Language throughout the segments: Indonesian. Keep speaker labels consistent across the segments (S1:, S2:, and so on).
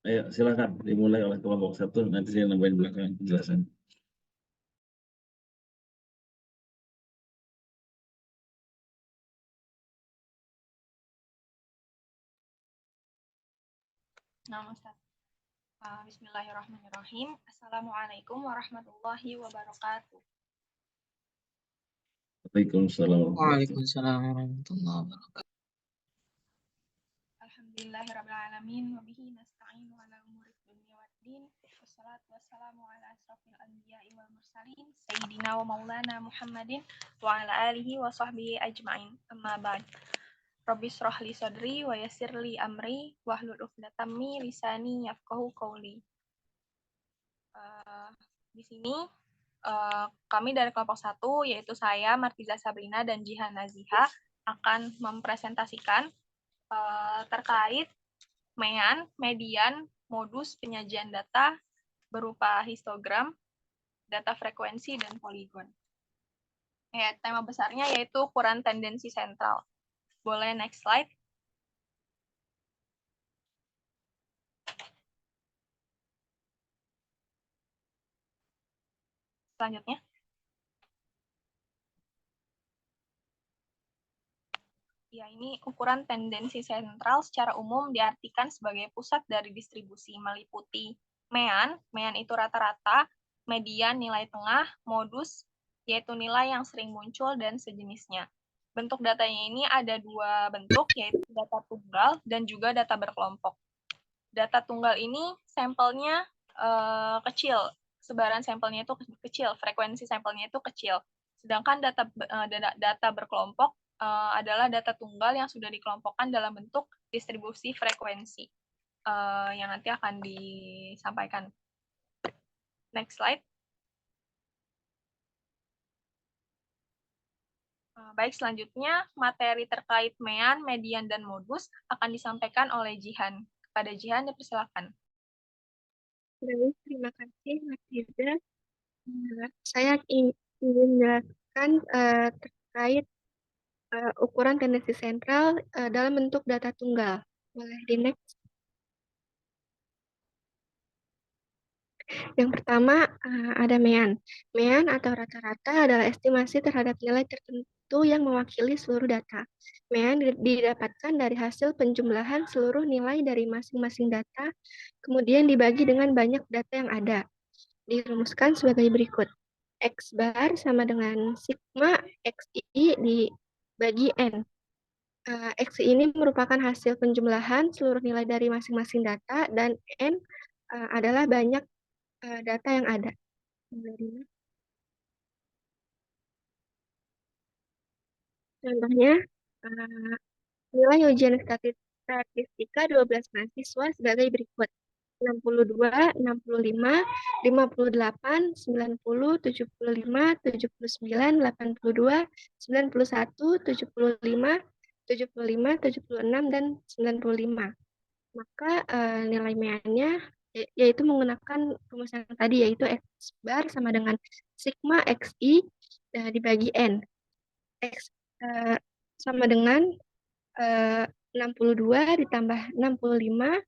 S1: Ayo, silakan dimulai oleh kelompok satu, nanti saya nambahin belakangan penjelasan.
S2: Nah, Ustaz. Bismillahirrahmanirrahim. Assalamualaikum warahmatullahi wabarakatuh.
S1: Waalaikumsalam warahmatullahi wabarakatuh.
S3: Waalaikumsalam warahmatullahi wabarakatuh.
S2: Alhamdulillahirrabbilalamin. Wabihi nasta'inu ala umurid dunia waddin. Wassalatu wassalamu ala asrafil anbiya'i wal mursalin. Sayyidina wa maulana Muhammadin. Wa ala alihi wa sahbihi ajma'in. Amma ba'd. Rabbi shrah li sadri wa yassir li amri. Wahlul uqdatam min lisani yafqahu qawli. Di sini kami dari kelompok 1, yaitu saya, Martiza Sabrina, dan Jihan Naziha, akan mempresentasikan terkait MEAN, median, modus penyajian data berupa histogram, data frekuensi, dan poligon. Tema besarnya yaitu ukuran tendensi sentral. Boleh next slide. Selanjutnya. Ya, ini ukuran tendensi sentral secara umum diartikan sebagai pusat dari distribusi, meliputi MEAN, MEAN itu rata-rata, median nilai tengah, modus yaitu nilai yang sering muncul dan sejenisnya. Bentuk datanya ini ada 2 bentuk, yaitu data tunggal dan juga data berkelompok. Data tunggal ini sampelnya kecil, sebaran sampelnya itu kecil, frekuensi sampelnya itu kecil. Sedangkan data berkelompok adalah data tunggal yang sudah dikelompokkan dalam bentuk distribusi frekuensi yang nanti akan disampaikan. Next slide. Baik, selanjutnya materi terkait MEAN, median, dan modus akan disampaikan oleh Jihan. Kepada Jihan, dipersilakan.
S4: Baik, terima kasih, Martiza. Saya ingin menjelaskan terkait ukuran tendensi sentral dalam bentuk data tunggal. Boleh di next. Yang pertama ada MEAN. MEAN atau rata-rata adalah estimasi terhadap nilai tertentu yang mewakili seluruh data. MEAN didapatkan dari hasil penjumlahan seluruh nilai dari masing-masing data, kemudian dibagi dengan banyak data yang ada. Dirumuskan sebagai berikut. X bar sama dengan sigma XI dibagi N. XI ini merupakan hasil penjumlahan seluruh nilai dari masing-masing data, dan N adalah banyak data yang ada. Contohnya, nilai ujian statistika 12 mahasiswa sebagai berikut. 62, 65, 58, 90, 75, 79, 82, 91, 75, 75, 76, dan 95. Maka nilai MEAN-nya yaitu menggunakan rumus yang tadi, yaitu X bar sama dengan sigma XI dibagi N. X sama dengan 62 ditambah 65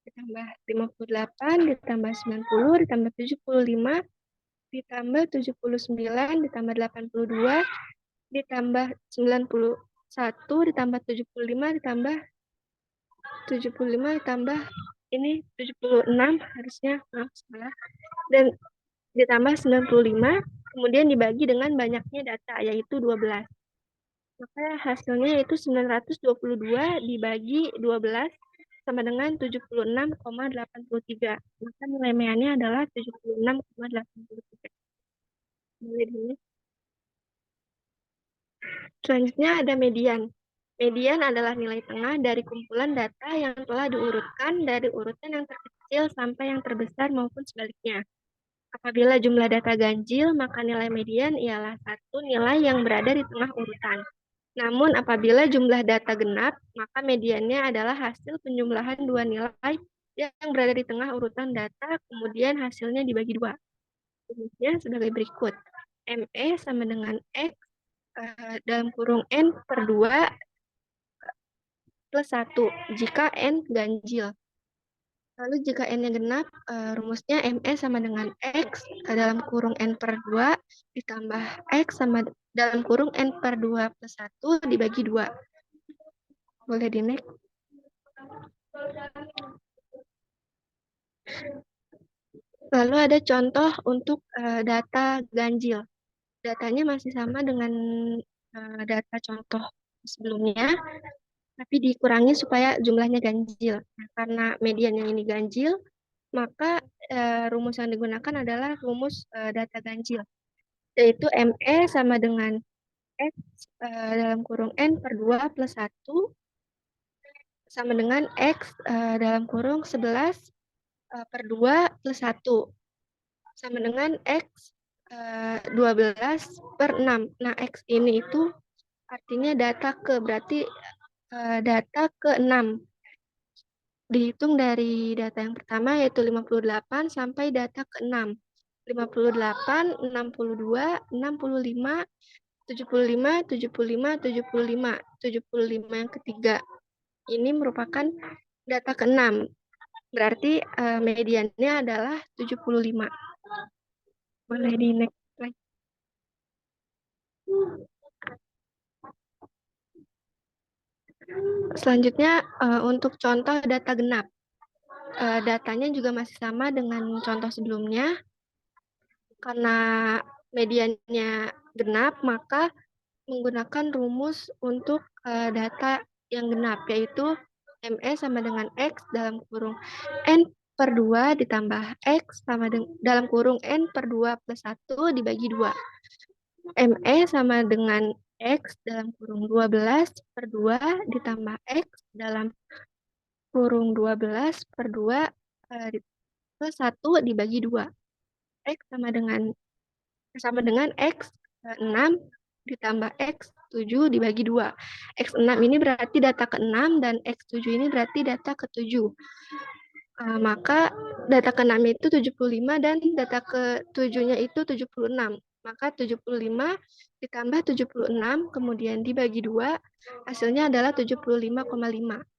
S4: ditambah 58 ditambah 90 ditambah 75 ditambah 79 ditambah 82 ditambah 91 ditambah 75 ditambah 75 ditambah ini 76 harusnya, maaf salah, dan ditambah 95 kemudian dibagi dengan banyaknya data yaitu 12. Maka hasilnya yaitu 922 dibagi 12 sama dengan 76,83. Maka nilai MEAN-nya adalah 76,83. Selanjutnya ada median. Median adalah nilai tengah dari kumpulan data yang telah diurutkan dari urutan yang terkecil sampai yang terbesar maupun sebaliknya. Apabila jumlah data ganjil, maka nilai median ialah satu nilai yang berada di tengah urutan. Namun apabila jumlah data genap, maka mediannya adalah hasil penjumlahan dua nilai yang berada di tengah urutan data, kemudian hasilnya dibagi dua. Rumusnya sebagai berikut. ME sama dengan X dalam kurung N per 2 plus 1 jika N ganjil. Lalu jika N-nya genap, rumusnya ME sama dengan X dalam kurung N per 2 ditambah X sama dalam kurung N per 2 plus 1 dibagi 2. Boleh di next. Lalu ada contoh untuk data ganjil. Datanya masih sama dengan data contoh sebelumnya, tapi dikurangi supaya jumlahnya ganjil. Nah, karena median yang ini ganjil, maka rumus yang digunakan adalah rumus data ganjil, yaitu ME sama dengan X dalam kurung N per 2 plus 1 sama dengan X dalam kurung 11 per 2 plus 1 sama dengan X 12 per 6. Nah, X ini itu artinya data ke, berarti data ke-6. Dihitung dari data yang pertama yaitu 58 sampai data ke-6. 58, 62, 65, 75, 75, 75. 75 yang ketiga. Ini merupakan data ke-6. Berarti mediannya adalah 75. Boleh di next slide. Selanjutnya untuk contoh data genap. Datanya juga masih sama dengan contoh sebelumnya. Karena mediannya genap, maka menggunakan rumus untuk data yang genap, yaitu ME sama dengan X dalam kurung N per 2 ditambah X sama dalam kurung N per 2 plus 1 dibagi 2. ME sama dengan X dalam kurung 12 per 2 ditambah X dalam kurung 12 per 2 plus 1 dibagi 2. X sama dengan X 6 ditambah X 7 dibagi 2. X6 ini berarti data ke-6 dan X7 ini berarti data ke-7. Maka data ke-6 itu 75 dan data ke-7-nya itu 76. Maka 75 ditambah 76 kemudian dibagi 2, hasilnya adalah 75,5.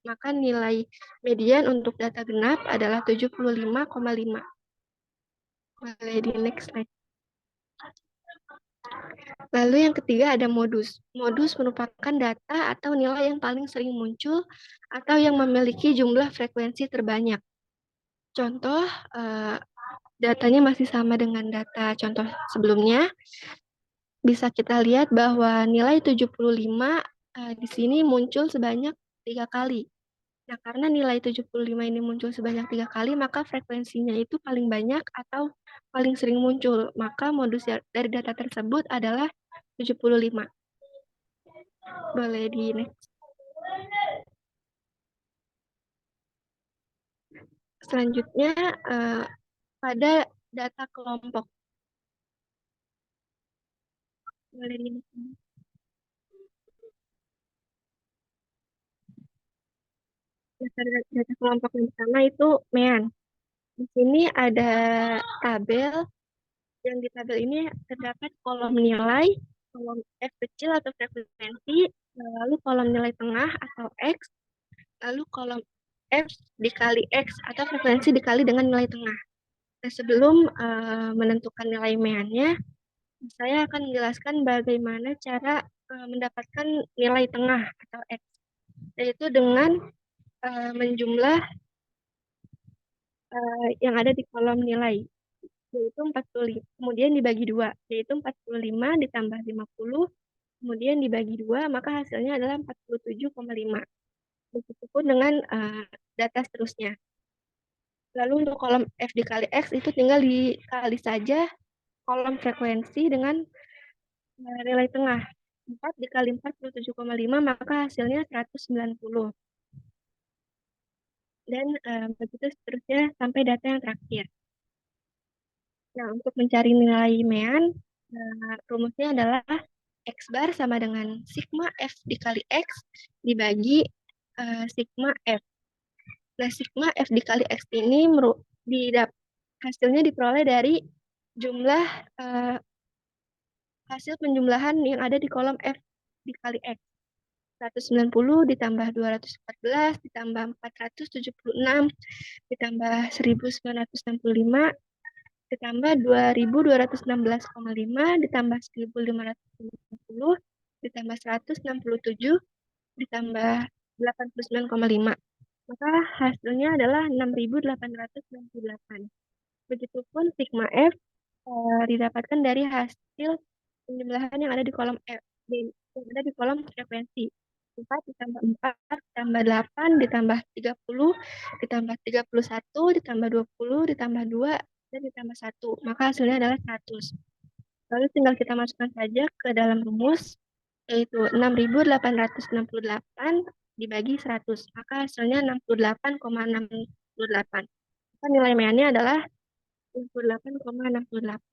S4: Maka nilai median untuk data genap adalah 75,5. Boleh di next slide. Lalu yang ketiga ada modus. Modus merupakan data atau nilai yang paling sering muncul atau yang memiliki jumlah frekuensi terbanyak. Contoh, datanya masih sama dengan data contoh sebelumnya. Bisa kita lihat bahwa nilai 75 di sini muncul sebanyak 3 kali. Nah, karena nilai 75 ini muncul sebanyak 3 kali, maka frekuensinya itu paling banyak atau paling sering muncul. Maka modus dari data tersebut adalah 75. Boleh di next. Selanjutnya pada data kelompok. Boleh di next. Data kelompok yang pertama itu MEAN. Di sini ada tabel. Yang di tabel ini terdapat kolom nilai, kolom F kecil atau frekuensi, lalu kolom nilai tengah atau X, lalu kolom F dikali X atau frekuensi dikali dengan nilai tengah. Nah, sebelum menentukan nilai MEAN-nya, saya akan menjelaskan bagaimana cara mendapatkan nilai tengah atau X, yaitu dengan menjumlah yang ada di kolom nilai, yaitu 45, kemudian dibagi 2, yaitu 45 ditambah 50, kemudian dibagi 2, maka hasilnya adalah 47,5. Begitupun dengan data seterusnya. Lalu untuk kolom F dikali X itu tinggal dikali saja kolom frekuensi dengan nilai tengah. 4 dikali 47,5 maka hasilnya 190. Dan begitu seterusnya sampai data yang terakhir. Nah, untuk mencari nilai MEAN, rumusnya adalah X bar sama dengan sigma F dikali X dibagi sigma F. Nah, sigma F dikali X ini hasilnya diperoleh dari jumlah hasil penjumlahan yang ada di kolom F dikali X. 190 ditambah 214 ditambah 476 ditambah 1965 ditambah 2216,5 ditambah 1550 ditambah 167 ditambah 89,5. Maka hasilnya adalah 6868. Begitupun sigma F didapatkan dari hasil penjumlahan yang ada di kolom yang ada di kolom frekuensi. 4 ditambah 4 ditambah 8 ditambah 30 ditambah 31 ditambah 20 ditambah 2 dan ditambah 1. Maka hasilnya adalah 100. Lalu tinggal kita masukkan saja ke dalam rumus, yaitu 6868 dibagi 100. Maka hasilnya 68,68. Maka nilai meannya adalah 68,68.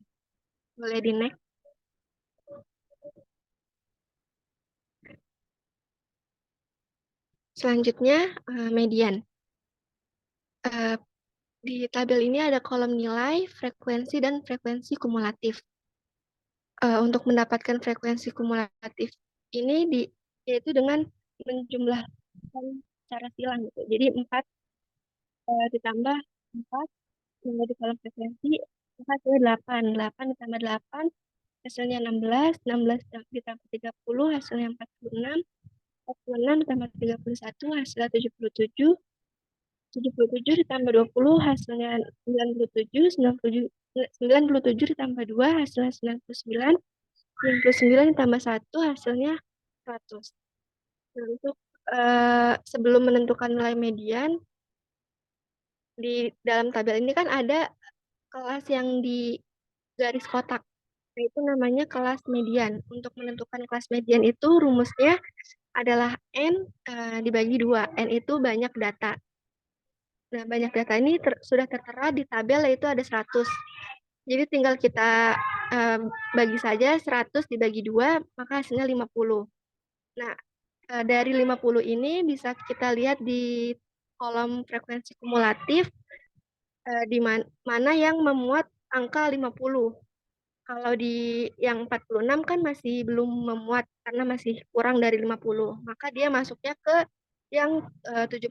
S4: Boleh di next. Selanjutnya, median. Di tabel ini ada kolom nilai, frekuensi, dan frekuensi kumulatif. Untuk mendapatkan frekuensi kumulatif ini yaitu dengan menjumlahkan secara silang gitu. Jadi 4 ditambah 4 yang ada di kolom frekuensi, maka hasilnya 8. 8 ditambah 8 hasilnya 16. 16 ditambah 30 hasilnya 46. 46 ditambah 31 hasilnya 77. 77 ditambah 20 hasilnya 97. 97 ditambah 2 hasilnya 99. 99 ditambah 1 hasilnya 100. Nah, untuk sebelum menentukan nilai median, di dalam tabel ini kan ada kelas yang di garis kotak. Nah, itu namanya kelas median. Untuk menentukan kelas median itu rumusnya adalah N dibagi 2. N itu banyak data. Nah, banyak data ini sudah tertera di tabel, yaitu ada 100. Jadi tinggal kita bagi saja 100 dibagi 2, maka hasilnya 50. Nah, dari 50 ini bisa kita lihat di kolom frekuensi kumulatif di mana yang memuat angka 50. Kalau di yang 46 kan masih belum memuat karena masih kurang dari 50. Maka dia masuknya ke yang 77.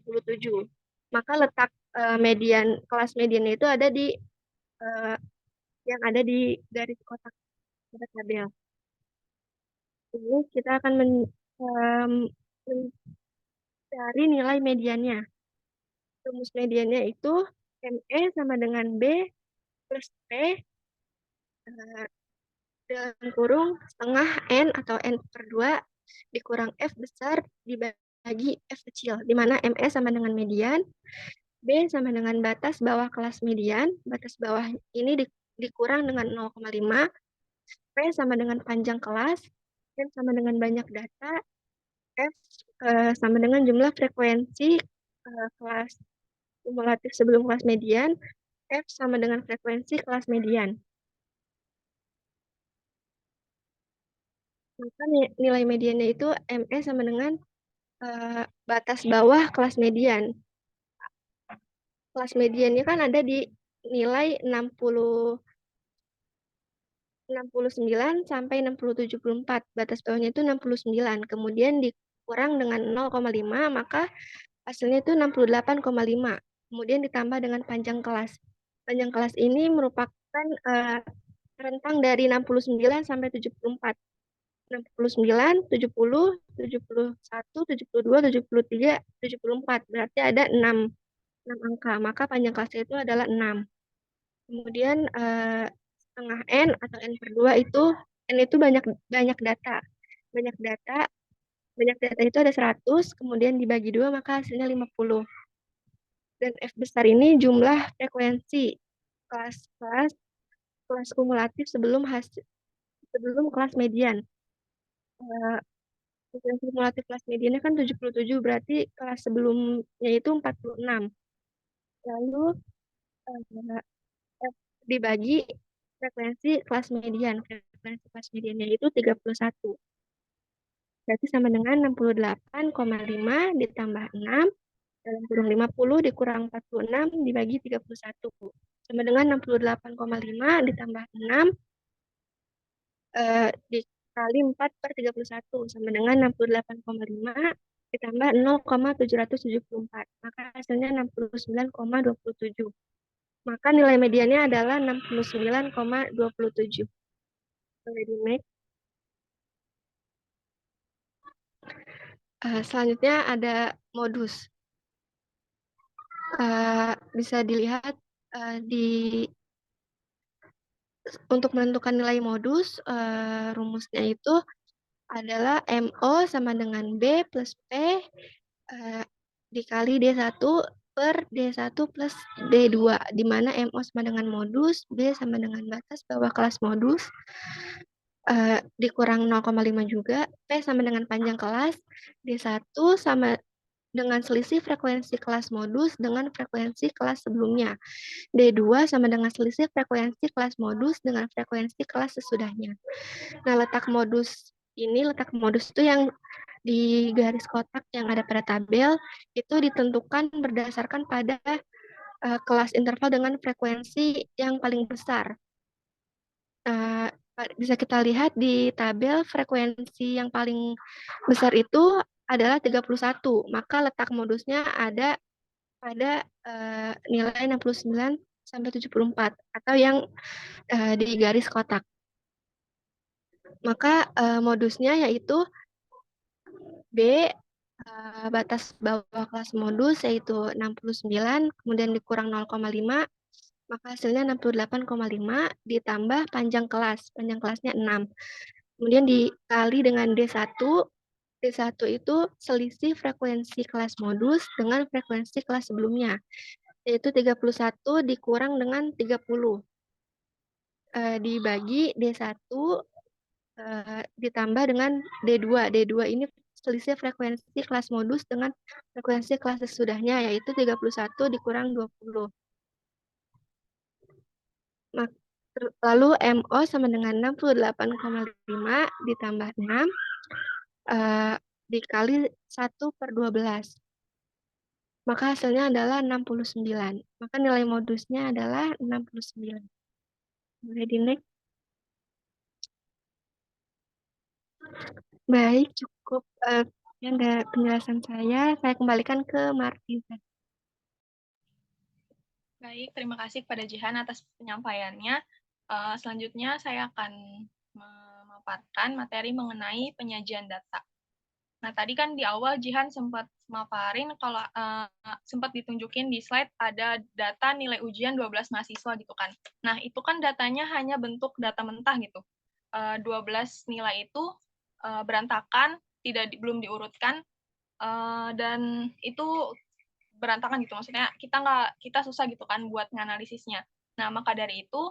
S4: Maka letak kelas mediannya itu ada di yang ada di garis kotak pada tabel. Ini kita akan mencari nilai mediannya. Rumus mediannya itu ME sama dengan B plus P dalam kurung setengah N atau N per 2 dikurang F besar dibagi F kecil, di mana ME sama dengan median, B sama dengan batas bawah kelas median, batas bawah ini dikurang dengan 0,5, P sama dengan panjang kelas, N sama dengan banyak data, F sama dengan jumlah frekuensi kelas kumulatif sebelum kelas median, F sama dengan frekuensi kelas median. Maka nilai mediannya itu ME sama dengan batas bawah kelas median. Kelas mediannya kan ada di nilai 69 sampai 6074. Batas bawahnya itu 69. Kemudian dikurang dengan 0,5, maka hasilnya itu 68,5. Kemudian ditambah dengan panjang kelas. Panjang kelas ini merupakan rentang dari 69 sampai 74. 69, 70, 71, 72, 73, 74. Berarti ada 6 angka. Maka panjang kelasnya itu adalah 6. Kemudian setengah N atau N per 2 itu, N itu banyak data. Banyak data itu ada 100, kemudian dibagi 2 maka hasilnya 50. Dan F besar ini jumlah frekuensi kelas kumulatif sebelum kelas median. Frekuensi kumulatif kelas mediannya kan 77, berarti kelas sebelumnya itu 46. Lalu F dibagi frekuensi kelas median. Frekuensi kelas mediannya itu 31. Berarti sama dengan 68,5 ditambah 6 dalam kurung 50 dikurang 46 dibagi 31. Sama dengan 68,5 ditambah 6 kali 4/31 sama dengan 68,5 ditambah 0,774. Maka hasilnya 69,27. Maka nilai mediannya adalah 69,27. Boleh di next. Selanjutnya ada modus. Bisa dilihat untuk menentukan nilai modus, rumusnya itu adalah MO sama dengan B plus P dikali D1 per D1 plus D2, di mana MO sama dengan modus, B sama dengan batas bawah kelas modus, dikurang 0,5 juga, P sama dengan panjang kelas, D1 sama dengan selisih frekuensi kelas modus dengan frekuensi kelas sebelumnya. D2 sama dengan selisih frekuensi kelas modus dengan frekuensi kelas sesudahnya. Nah, letak modus itu yang di garis kotak yang ada pada tabel, itu ditentukan berdasarkan pada kelas interval dengan frekuensi yang paling besar. Bisa kita lihat di tabel, frekuensi yang paling besar itu adalah 31, maka letak modusnya ada pada nilai 69 sampai 74 atau yang di garis kotak. Maka modusnya yaitu B batas bawah kelas modus yaitu 69, kemudian dikurang 0,5, maka hasilnya 68,5 ditambah panjang kelas. Panjang kelasnya 6. Kemudian dikali dengan D1. D1 itu selisih frekuensi kelas modus dengan frekuensi kelas sebelumnya, yaitu 31 dikurang dengan 30. Dibagi D1 ditambah dengan D2. D2 ini selisih frekuensi kelas modus dengan frekuensi kelas sesudahnya, yaitu 31 dikurang 20. Lalu MO sama dengan 68,5 ditambah 6 dikali 1/12. Maka hasilnya adalah 69. Maka nilai modusnya adalah 69. Boleh di next. Baik, cukup penjelasan saya. Saya kembalikan ke Martiza.
S2: Baik, terima kasih kepada Jihan atas penyampaiannya. Selanjutnya saya akan memaparkan materi mengenai penyajian data. Nah, tadi kan di awal Jihan sempat maparin kalau sempat ditunjukin di slide ada data nilai ujian 12 mahasiswa gitu kan. Nah, itu kan datanya hanya bentuk data mentah gitu. 12 nilai itu berantakan, belum diurutkan, dan itu berantakan gitu, maksudnya kita susah gitu kan buat menganalisisnya. Nah, maka dari itu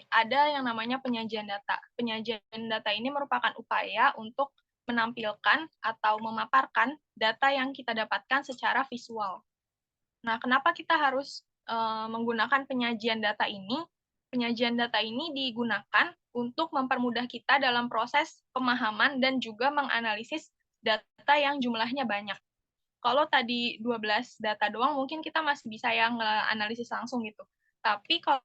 S2: ada yang namanya penyajian data. Penyajian data ini merupakan upaya untuk menampilkan atau memaparkan data yang kita dapatkan secara visual. Nah, kenapa kita harus menggunakan penyajian data ini? Penyajian data ini digunakan untuk mempermudah kita dalam proses pemahaman dan juga menganalisis data yang jumlahnya banyak. Kalau tadi 12 data doang, mungkin kita masih bisa yang analisis langsung gitu. Tapi kalau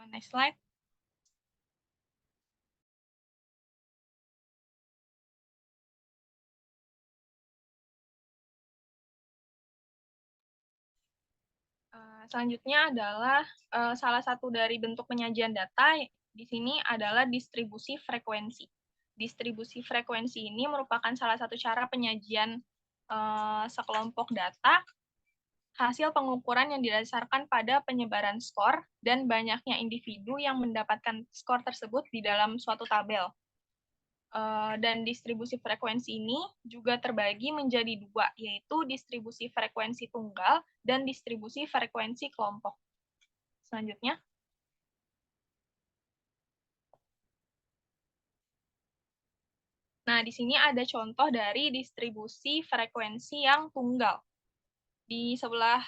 S2: next slide. Selanjutnya adalah salah satu dari bentuk penyajian data di sini adalah distribusi frekuensi. Distribusi frekuensi ini merupakan salah satu cara penyajian sekelompok data hasil pengukuran yang didasarkan pada penyebaran skor dan banyaknya individu yang mendapatkan skor tersebut di dalam suatu tabel. Dan distribusi frekuensi ini juga terbagi menjadi dua, yaitu distribusi frekuensi tunggal dan distribusi frekuensi kelompok. Selanjutnya. Nah, di sini ada contoh dari distribusi frekuensi yang tunggal. Di sebelah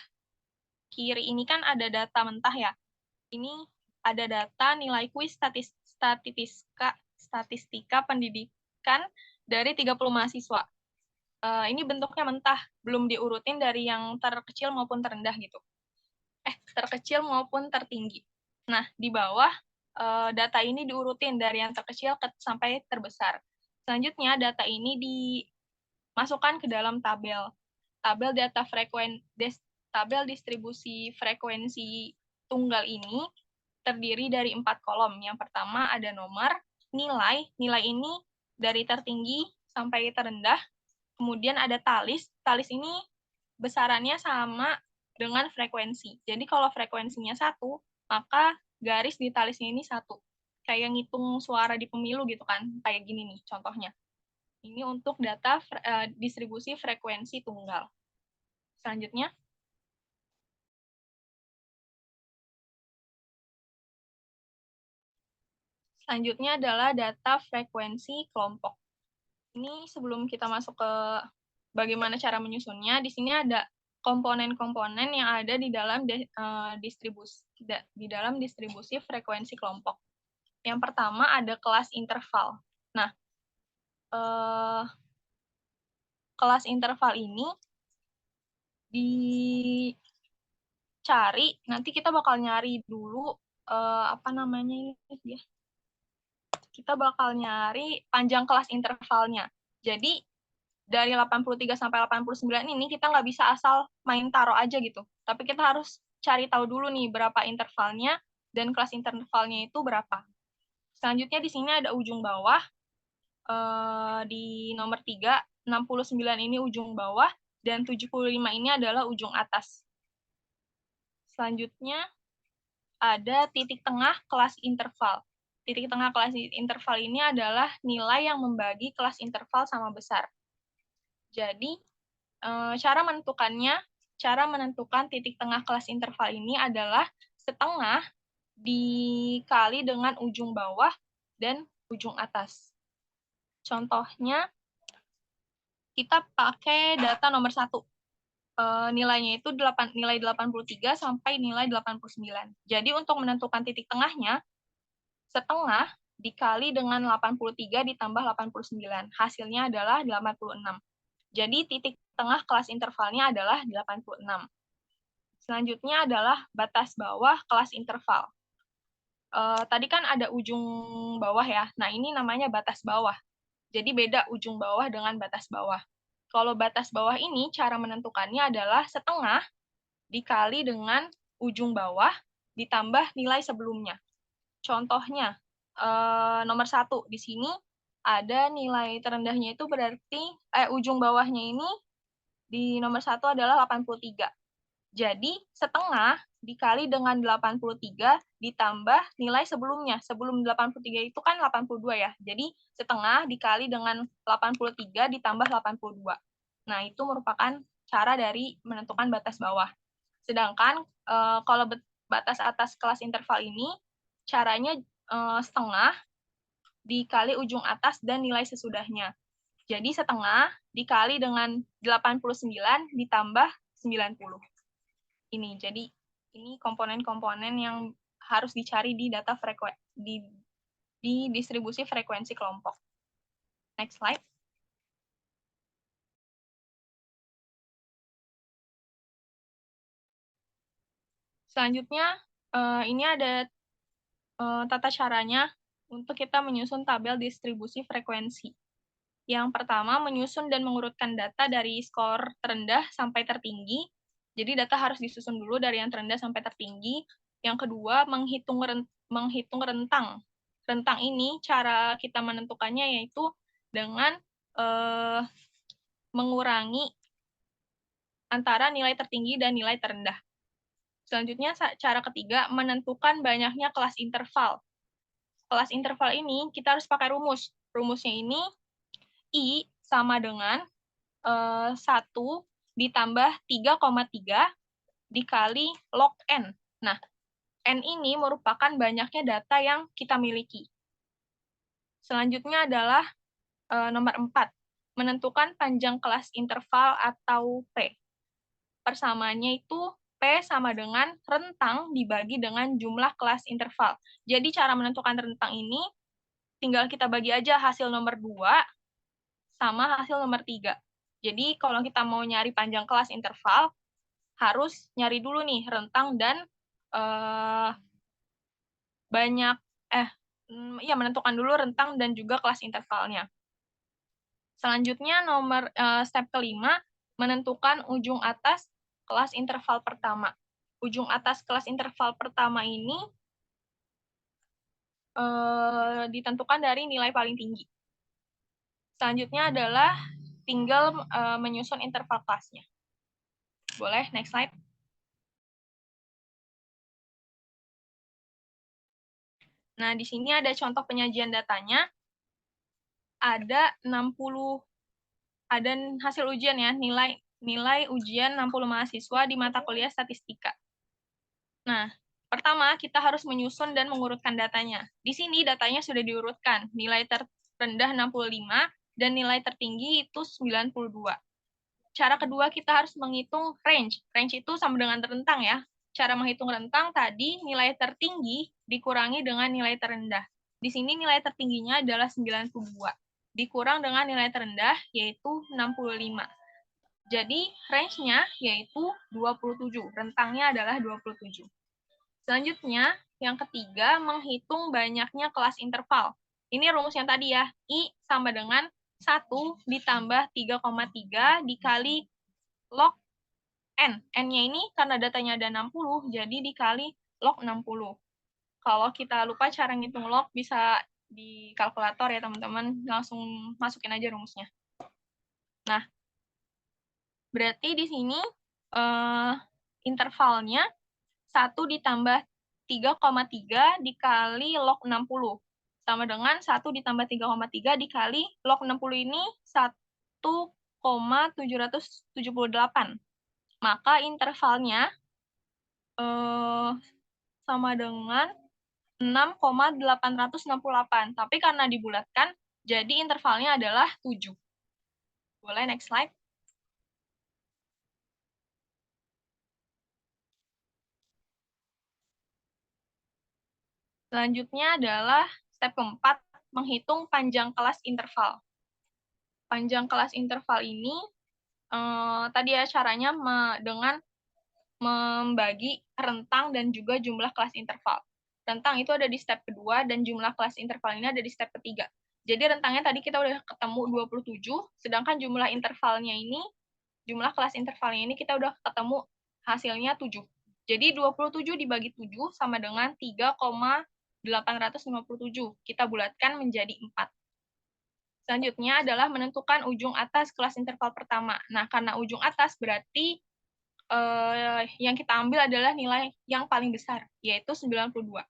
S2: kiri ini kan ada data mentah ya. Ini ada data nilai kuis statistika pendidikan dari 30 mahasiswa. Ini bentuknya mentah, belum diurutin dari yang terkecil maupun terendah gitu. Terkecil maupun tertinggi. Nah, di bawah data ini diurutin dari yang terkecil sampai terbesar. Selanjutnya, data ini dimasukkan ke dalam tabel. Tabel distribusi frekuensi tunggal ini terdiri dari 4 kolom. Yang pertama ada nomor, nilai. Nilai ini dari tertinggi sampai terendah. Kemudian ada talis. Talis ini besarannya sama dengan frekuensi. Jadi kalau frekuensinya 1, maka garis di talisnya ini 1. Kayak ngitung suara di pemilu gitu kan. Kayak gini nih contohnya. Ini untuk data distribusi frekuensi tunggal. Selanjutnya. Selanjutnya adalah data frekuensi kelompok. Ini sebelum kita masuk ke bagaimana cara menyusunnya, di sini ada komponen-komponen yang ada di dalam distribusi frekuensi kelompok. Yang pertama ada kelas interval. Nah, kelas interval ini dicari, nanti kita bakal nyari dulu apa namanya ini dia. Kita bakal nyari panjang kelas intervalnya. Jadi dari 83 sampai 89 ini kita nggak bisa asal main taruh aja gitu. Tapi kita harus cari tahu dulu nih berapa intervalnya dan kelas intervalnya itu berapa. Selanjutnya di sini ada ujung bawah. Di nomor 3, 69 ini ujung bawah dan 75 ini adalah ujung atas. Selanjutnya ada titik tengah kelas interval. Titik tengah kelas interval ini adalah nilai yang membagi kelas interval sama besar. Jadi, cara menentukan titik tengah kelas interval ini adalah setengah dikali dengan ujung bawah dan ujung atas. Contohnya, kita pakai data nomor 1. Nilainya itu nilai 83 sampai nilai 89. Jadi, untuk menentukan titik tengahnya, setengah dikali dengan 83 ditambah 89. Hasilnya adalah 86. Jadi titik tengah kelas intervalnya adalah 86. Selanjutnya adalah batas bawah kelas interval. Tadi kan ada ujung bawah ya. Nah, ini namanya batas bawah. Jadi beda ujung bawah dengan batas bawah. Kalau batas bawah ini, cara menentukannya adalah setengah dikali dengan ujung bawah ditambah nilai sebelumnya. Contohnya, nomor 1 di sini ada nilai terendahnya itu berarti ujung bawahnya ini di nomor 1 adalah 83. Jadi setengah dikali dengan 83 ditambah nilai sebelumnya. Sebelum 83 itu kan 82 ya. Jadi setengah dikali dengan 83 ditambah 82. Nah, itu merupakan cara dari menentukan batas bawah. Sedangkan kalau batas atas kelas interval ini caranya setengah dikali ujung atas dan nilai sesudahnya. Jadi setengah dikali dengan 89 ditambah 90. Ini, jadi ini komponen-komponen yang harus dicari di data di distribusi frekuensi kelompok. Next slide. Selanjutnya, ini ada tata caranya untuk kita menyusun tabel distribusi frekuensi. Yang pertama, menyusun dan mengurutkan data dari skor terendah sampai tertinggi. Jadi data harus disusun dulu dari yang terendah sampai tertinggi. Yang kedua, menghitung rentang. Rentang ini cara kita menentukannya yaitu dengan mengurangi antara nilai tertinggi dan nilai terendah. Selanjutnya, cara ketiga, menentukan banyaknya kelas interval. Kelas interval ini kita harus pakai rumus. Rumusnya ini I sama dengan 1 ditambah 3,3 dikali log N. Nah, N ini merupakan banyaknya data yang kita miliki. Selanjutnya adalah nomor 4, menentukan panjang kelas interval atau P. persamaannya itu P sama dengan rentang dibagi dengan jumlah kelas interval. Jadi cara menentukan rentang ini tinggal kita bagi aja hasil nomor 2 sama hasil nomor 3. Jadi kalau kita mau nyari panjang kelas interval, harus nyari dulu nih rentang dan menentukan dulu rentang dan juga kelas intervalnya. Selanjutnya step kelima, menentukan ujung atas kelas interval pertama. Ujung atas kelas interval pertama ini ditentukan dari nilai paling tinggi. Selanjutnya adalah tinggal menyusun interval kelasnya. Boleh, next slide. Nah, di sini ada contoh penyajian datanya. Ada 60, ada hasil ujian ya, nilai ujian 60 mahasiswa di mata kuliah statistika. Nah, pertama kita harus menyusun dan mengurutkan datanya. Di sini datanya sudah diurutkan, nilai terendah 65 dan nilai tertinggi itu 92. Cara kedua kita harus menghitung range. Range itu sama dengan rentang ya. Cara menghitung rentang tadi nilai tertinggi dikurangi dengan nilai terendah. Di sini nilai tertingginya adalah 92. Dikurang dengan nilai terendah yaitu 65. Jadi range-nya yaitu 27. Rentangnya adalah 27. Selanjutnya, yang ketiga, menghitung banyaknya kelas interval. Ini rumus yang tadi ya, I sama dengan 1 ditambah 3,3 dikali log N. N-nya ini karena datanya ada 60, jadi dikali log 60. Kalau kita lupa cara ngitung log, bisa di kalkulator ya teman-teman, langsung masukin aja rumusnya. Nah, berarti di sini intervalnya 1 ditambah 3,3 dikali log 60. Sama dengan 1 ditambah 3,3 dikali log 60 ini 1,778. Maka intervalnya sama dengan 6,868. Tapi karena dibulatkan, jadi intervalnya adalah 7. Boleh next slide. Selanjutnya adalah step keempat, menghitung panjang kelas interval. Panjang kelas interval ini, tadi ya caranya dengan membagi rentang dan juga jumlah kelas interval. Rentang itu ada di step kedua, dan jumlah kelas interval ini ada di step ketiga. Jadi rentangnya tadi kita udah ketemu 27, sedangkan jumlah intervalnya ini, jumlah kelas intervalnya ini kita udah ketemu hasilnya 7. Jadi 27 dibagi 7 sama dengan 3,857. Kita bulatkan menjadi 4. Selanjutnya adalah menentukan ujung atas kelas interval pertama. Nah, karena ujung atas berarti yang kita ambil adalah nilai yang paling besar, yaitu 92.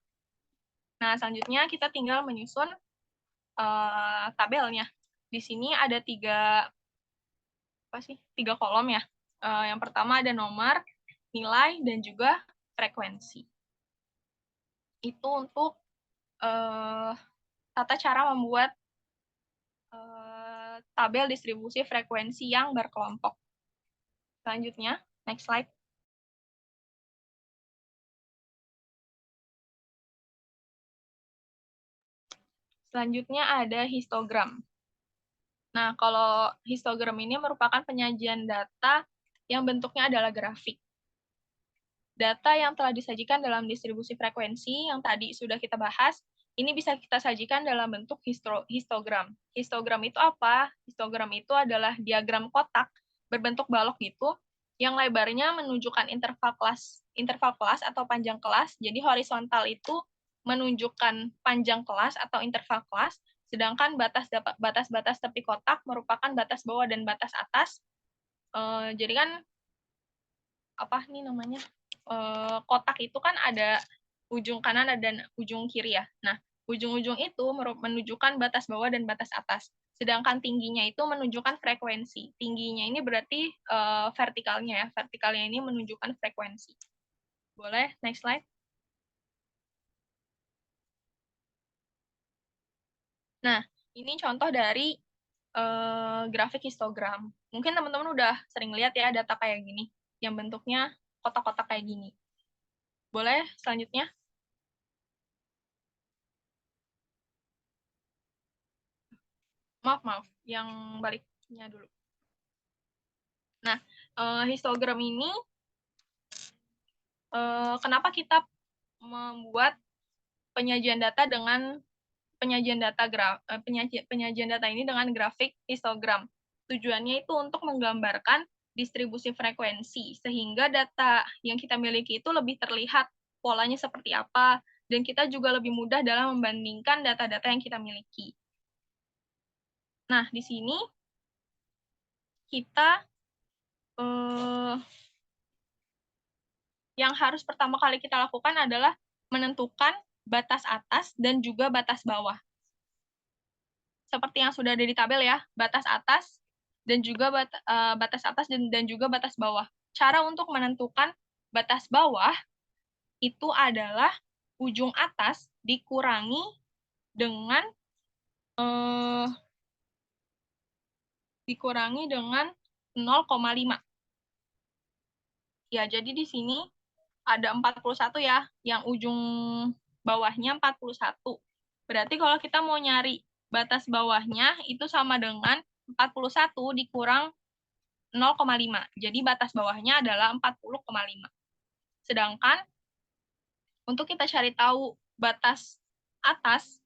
S2: Nah, selanjutnya kita tinggal menyusun tabelnya. Di sini ada 3 kolom ya. Yang pertama ada nomor, nilai, dan juga frekuensi. Itu untuk tata cara membuat tabel distribusi frekuensi yang berkelompok. Selanjutnya, next slide. Selanjutnya ada histogram. Nah, kalau histogram ini merupakan penyajian data yang bentuknya adalah grafik. Data yang telah disajikan dalam distribusi frekuensi yang tadi sudah kita bahas, ini bisa kita sajikan dalam bentuk histogram. Histogram itu apa? Histogram itu adalah diagram kotak berbentuk balok gitu, yang lebarnya menunjukkan interval kelas atau panjang kelas. Jadi horizontal itu menunjukkan panjang kelas atau interval kelas, sedangkan batas-batas tepi kotak merupakan batas bawah dan batas atas. Jadi kan apa nih namanya? Kotak itu kan ada ujung kanan dan ujung kiri ya. Nah, ujung-ujung itu menunjukkan batas bawah dan batas atas. Sedangkan tingginya itu menunjukkan frekuensi. Tingginya ini berarti vertikalnya ya. Vertikalnya ini menunjukkan frekuensi. Boleh, next slide. Nah, ini contoh dari grafik histogram. Mungkin teman-teman udah sering lihat ya data kayak gini. yang bentuknya kotak-kotak kayak gini. Boleh selanjutnya? Maaf, yang baliknya dulu. Nah, histogram ini, kenapa kita membuat penyajian data ini dengan grafik histogram? Tujuannya itu untuk menggambarkan distribusi frekuensi, sehingga data yang kita miliki itu lebih terlihat polanya seperti apa, dan kita juga lebih mudah dalam membandingkan data-data yang kita miliki. Nah, di sini kita yang harus pertama kali kita lakukan adalah menentukan batas atas dan juga batas bawah. Seperti yang sudah ada di tabel ya, batas atas dan juga batas atas dan juga batas bawah. Cara untuk menentukan batas bawah itu adalah ujung atas dikurangi dengan 0,5. Ya, jadi di sini ada 41 ya, yang ujung bawahnya 41. Berarti kalau kita mau nyari batas bawahnya itu sama dengan 41 dikurang 0,5. Jadi batas bawahnya adalah 40,5. Sedangkan untuk kita cari tahu batas atas,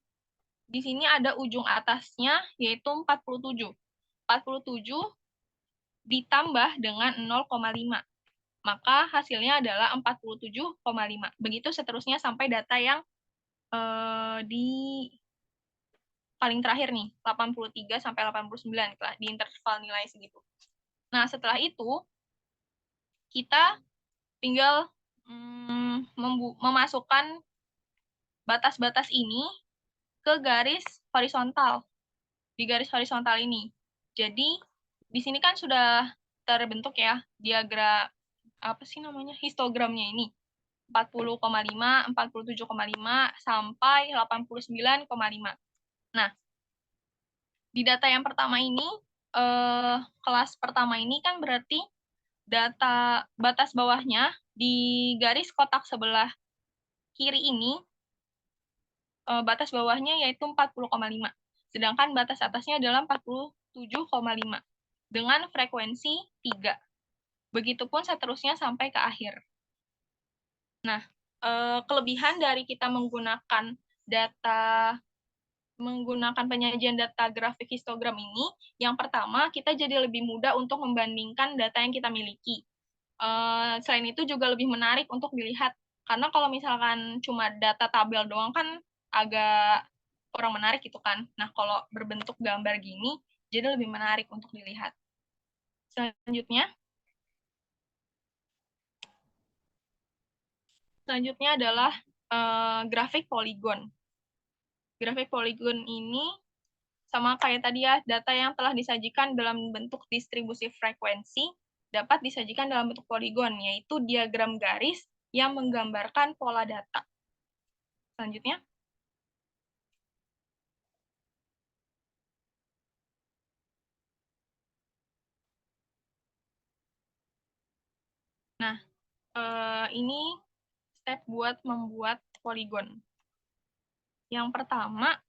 S2: di sini ada ujung atasnya yaitu 47. 47 ditambah dengan 0,5. Maka hasilnya adalah 47,5. Begitu seterusnya sampai data yang di paling terakhir nih, 83 sampai 89 di interval nilai segitu. Nah, setelah itu kita tinggal memasukkan batas-batas ini ke garis horizontal. Di garis horizontal ini. Jadi di sini kan sudah terbentuk ya diagram histogramnya ini. 40,5, 47,5 sampai 89,5. Nah, di data yang pertama ini, kelas pertama ini kan berarti data batas bawahnya di garis kotak sebelah kiri ini, batas bawahnya yaitu 40,5. Sedangkan batas atasnya adalah 47,5 dengan frekuensi 3. Begitupun seterusnya sampai ke akhir. Nah, kelebihan dari kita menggunakan penyajian data grafik histogram ini, yang pertama, kita jadi lebih mudah untuk membandingkan data yang kita miliki. Selain itu juga lebih menarik untuk dilihat, karena kalau misalkan cuma data tabel doang kan agak kurang menarik gitu kan. Nah, kalau berbentuk gambar gini, jadi lebih menarik untuk dilihat. Selanjutnya adalah grafik poligon. Grafik poligon ini sama kayak tadi ya, data yang telah disajikan dalam bentuk distribusi frekuensi dapat disajikan dalam bentuk poligon, yaitu diagram garis yang menggambarkan pola data. Selanjutnya. Nah, ini step buat membuat poligon. Yang pertama,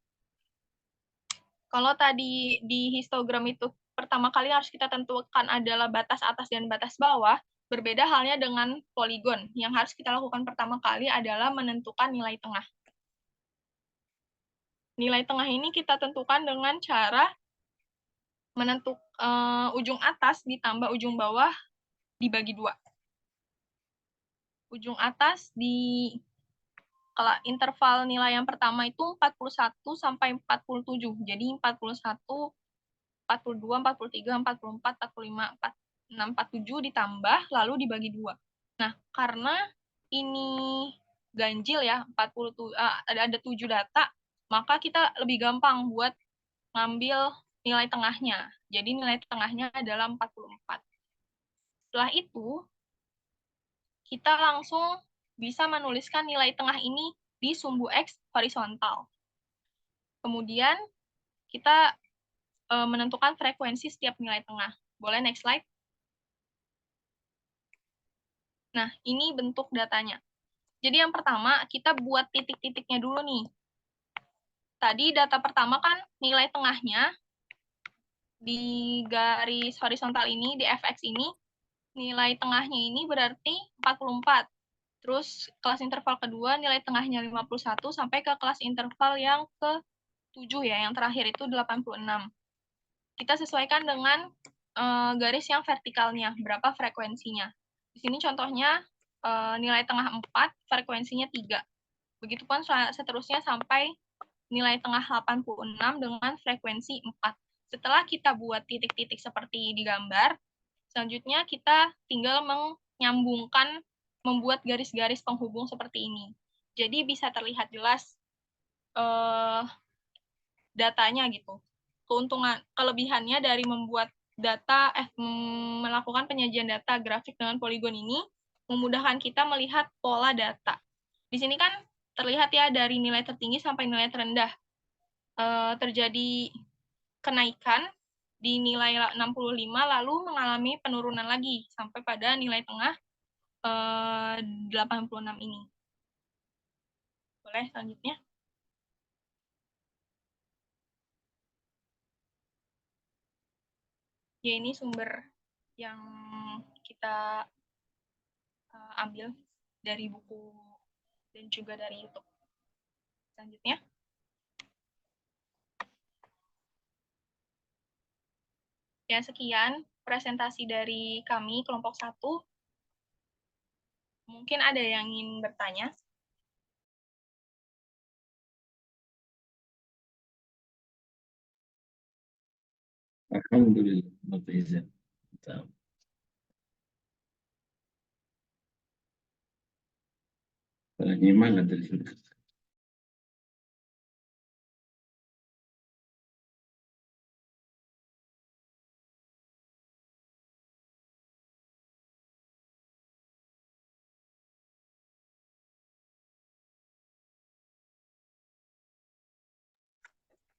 S2: kalau tadi di histogram itu pertama kali harus kita tentukan adalah batas atas dan batas bawah, berbeda halnya dengan poligon. Yang harus kita lakukan pertama kali adalah menentukan nilai tengah. Nilai tengah ini kita tentukan dengan cara menentukan ujung atas ditambah ujung bawah dibagi 2. Ujung atas kalau interval nilai yang pertama itu 41 sampai 47. Jadi 41, 42, 43, 44, 45, 46, 47 ditambah lalu dibagi 2. Nah, karena ini ganjil ya, ada 7 data, maka kita lebih gampang buat ngambil nilai tengahnya. Jadi nilai tengahnya adalah 44. Setelah itu, kita langsung bisa menuliskan nilai tengah ini di sumbu X horizontal. Kemudian kita menentukan frekuensi setiap nilai tengah. Boleh next slide? Nah, ini bentuk datanya. Jadi yang pertama, kita buat titik-titiknya dulu nih. Tadi data pertama kan nilai tengahnya di garis horizontal ini, di fx ini, nilai tengahnya ini berarti 44. Terus kelas interval kedua nilai tengahnya 51 sampai ke kelas interval yang ke-7 ya, yang terakhir itu 86. Kita sesuaikan dengan garis yang vertikalnya, berapa frekuensinya. Di sini contohnya nilai tengah 4, frekuensinya 3. Begitupun seterusnya sampai nilai tengah 86 dengan frekuensi 4. Setelah kita buat titik-titik seperti di gambar, selanjutnya kita tinggal menyambungkan, membuat garis-garis penghubung seperti ini. Jadi bisa terlihat jelas datanya gitu. Keuntungan, kelebihannya dari membuat data, melakukan penyajian data grafik dengan poligon ini, memudahkan kita melihat pola data. Di sini kan terlihat ya dari nilai tertinggi sampai nilai terendah. Terjadi kenaikan di nilai 65 lalu mengalami penurunan lagi sampai pada nilai tengah 86 ini. Boleh selanjutnya? Ya, ini sumber yang kita ambil dari buku dan juga dari YouTube. Selanjutnya. Ya, sekian presentasi dari kami, kelompok 1. Mungkin ada yang ingin bertanya.
S1: Alhamdulillah, Bapak izin. Nyimak dari sini.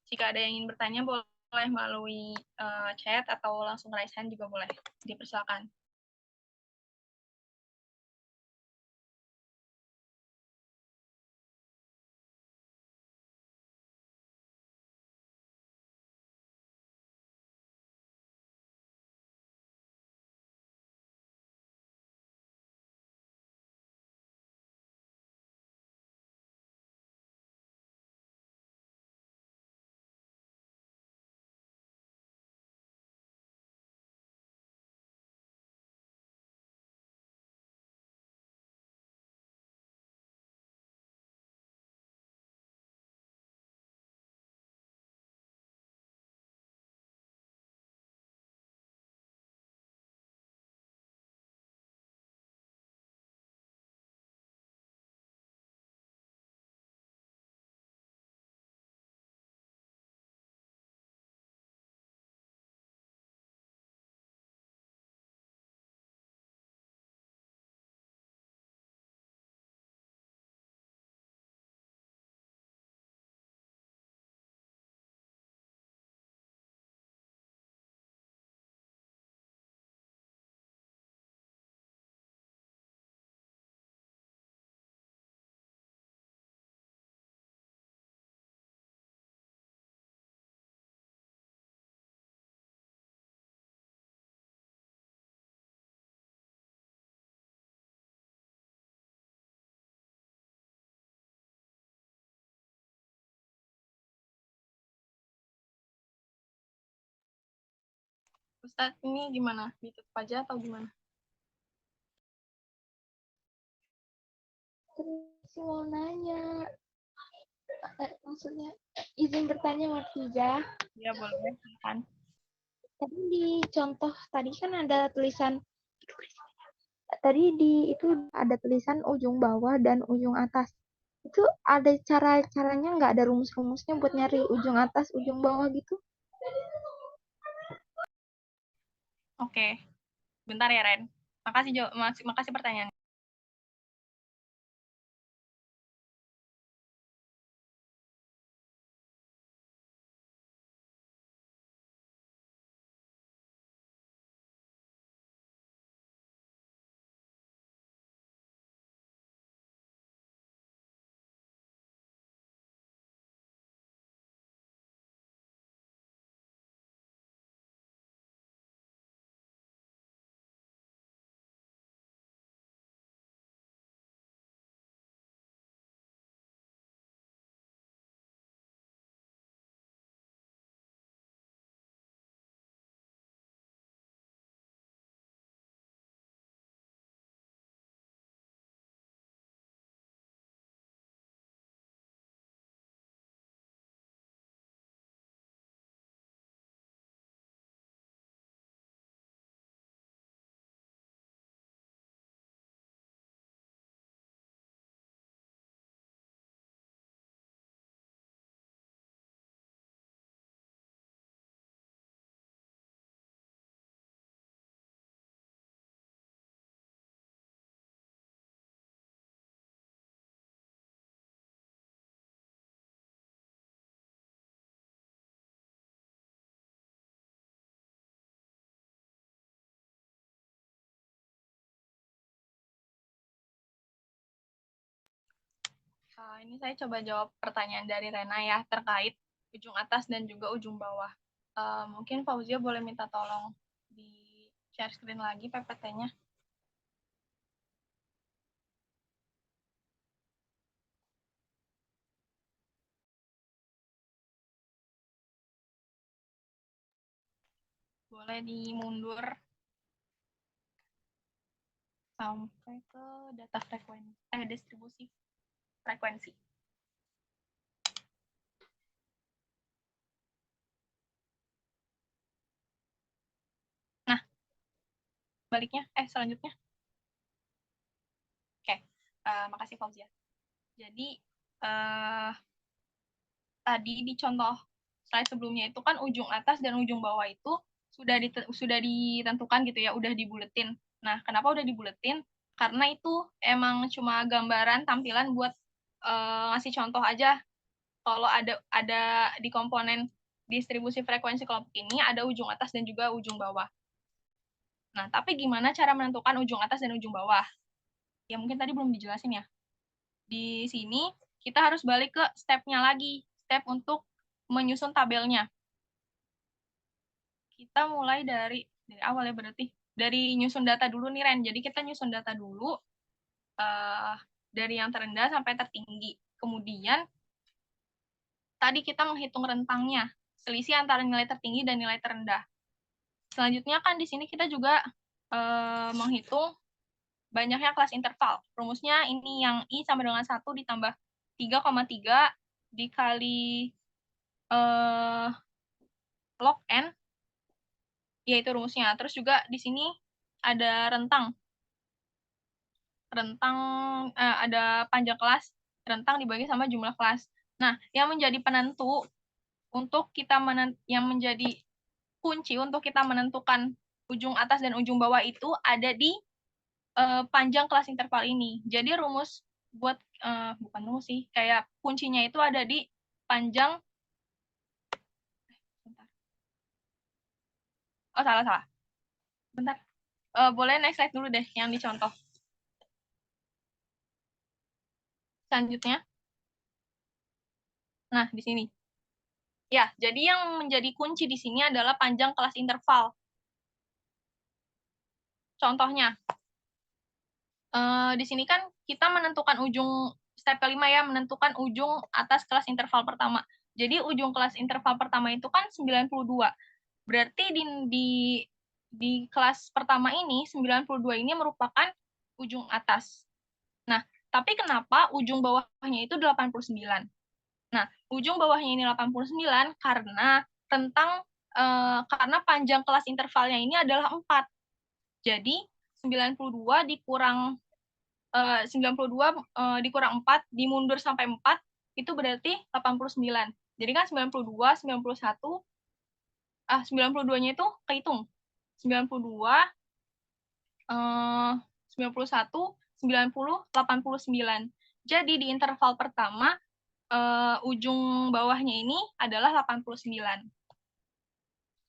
S2: Jika ada yang ingin bertanya, boleh melalui chat atau langsung raise hand juga boleh. Dipersilakan. Ustadz, ini gimana? Ditutup aja atau gimana?
S5: Terus mau nanya, maksudnya izin bertanya Martiza.
S2: Ya, boleh. Silakan.
S5: Tadi di contoh tadi kan ada tulisan, tadi di itu ada tulisan ujung bawah dan ujung atas. Itu ada caranya nggak, ada rumus-rumusnya buat nyari ujung atas, ujung bawah gitu?
S2: Oke. Bentar ya, Ren. Makasih pertanyaan. Ini saya coba jawab pertanyaan dari Rena ya, terkait ujung atas dan juga ujung bawah. Mungkin Fauzia boleh minta tolong di share screen lagi PPT-nya. Boleh dimundur sampai ke data frekuensi, distribusi frekuensi. Nah, baliknya, selanjutnya. Oke, makasih Fauzia. Jadi, tadi di contoh slide sebelumnya itu kan ujung atas dan ujung bawah itu sudah ditentukan gitu ya, udah dibuletin. Nah, kenapa udah dibuletin? Karena itu emang cuma gambaran tampilan buat ngasih contoh aja. Kalau ada di komponen distribusi frekuensi kelompok ini ada ujung atas dan juga ujung bawah. Nah, tapi gimana cara menentukan ujung atas dan ujung bawah? Ya mungkin tadi belum dijelasin ya. Di sini kita harus balik ke step-nya lagi, step untuk menyusun tabelnya. Kita mulai dari awal ya berarti. Dari nyusun data dulu nih Ren. Jadi kita nyusun data dulu dari yang terendah sampai tertinggi. Kemudian tadi kita menghitung rentangnya, selisih antara nilai tertinggi dan nilai terendah. Selanjutnya kan di sini kita juga menghitung banyaknya kelas interval. Rumusnya ini yang I sama dengan 1 ditambah 3,3 dikali log N, yaitu rumusnya. Terus juga di sini ada rentang. Ada panjang kelas, rentang dibagi sama jumlah kelas. Nah, yang menjadi penentu untuk kita yang menjadi kunci untuk kita menentukan ujung atas dan ujung bawah itu ada di panjang kelas interval ini. Jadi rumus buat bukan rumus sih, kayak kuncinya itu ada di panjang. Oh, salah. Bentar. Boleh next slide dulu deh yang dicontoh. Selanjutnya. Nah, di sini. Ya, jadi yang menjadi kunci di sini adalah panjang kelas interval. Contohnya, di sini kan kita menentukan ujung, step kelima ya, menentukan ujung atas kelas interval pertama. Jadi ujung kelas interval pertama itu kan 92. Berarti di kelas pertama ini, 92 ini merupakan ujung atas. Nah, tapi kenapa ujung bawahnya itu 89? Nah, ujung bawahnya ini 89 karena karena panjang kelas intervalnya ini adalah 4. Jadi 92 dikurang 4 dimundur sampai 4 itu berarti 89. Jadi kan 92, 91 92-nya itu kehitung. 92 91 90 89. Jadi di interval pertama ujung bawahnya ini adalah 89.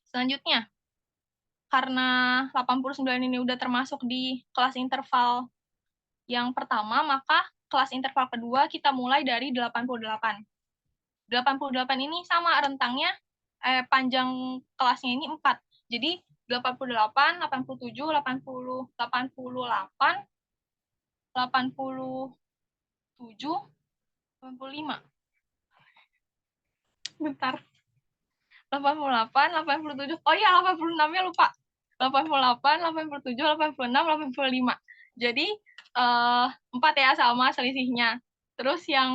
S2: Selanjutnya, karena 89 ini udah termasuk di kelas interval yang pertama, maka kelas interval kedua kita mulai dari 88. 88 ini sama rentangnya, panjang kelasnya ini 4. Jadi 88, 87, 80, 88, 87, 85. Bentar. 88, 87. Oh iya, 86-nya lupa. 88, 87, 86, 85. Jadi 4 ya sama selisihnya. Terus yang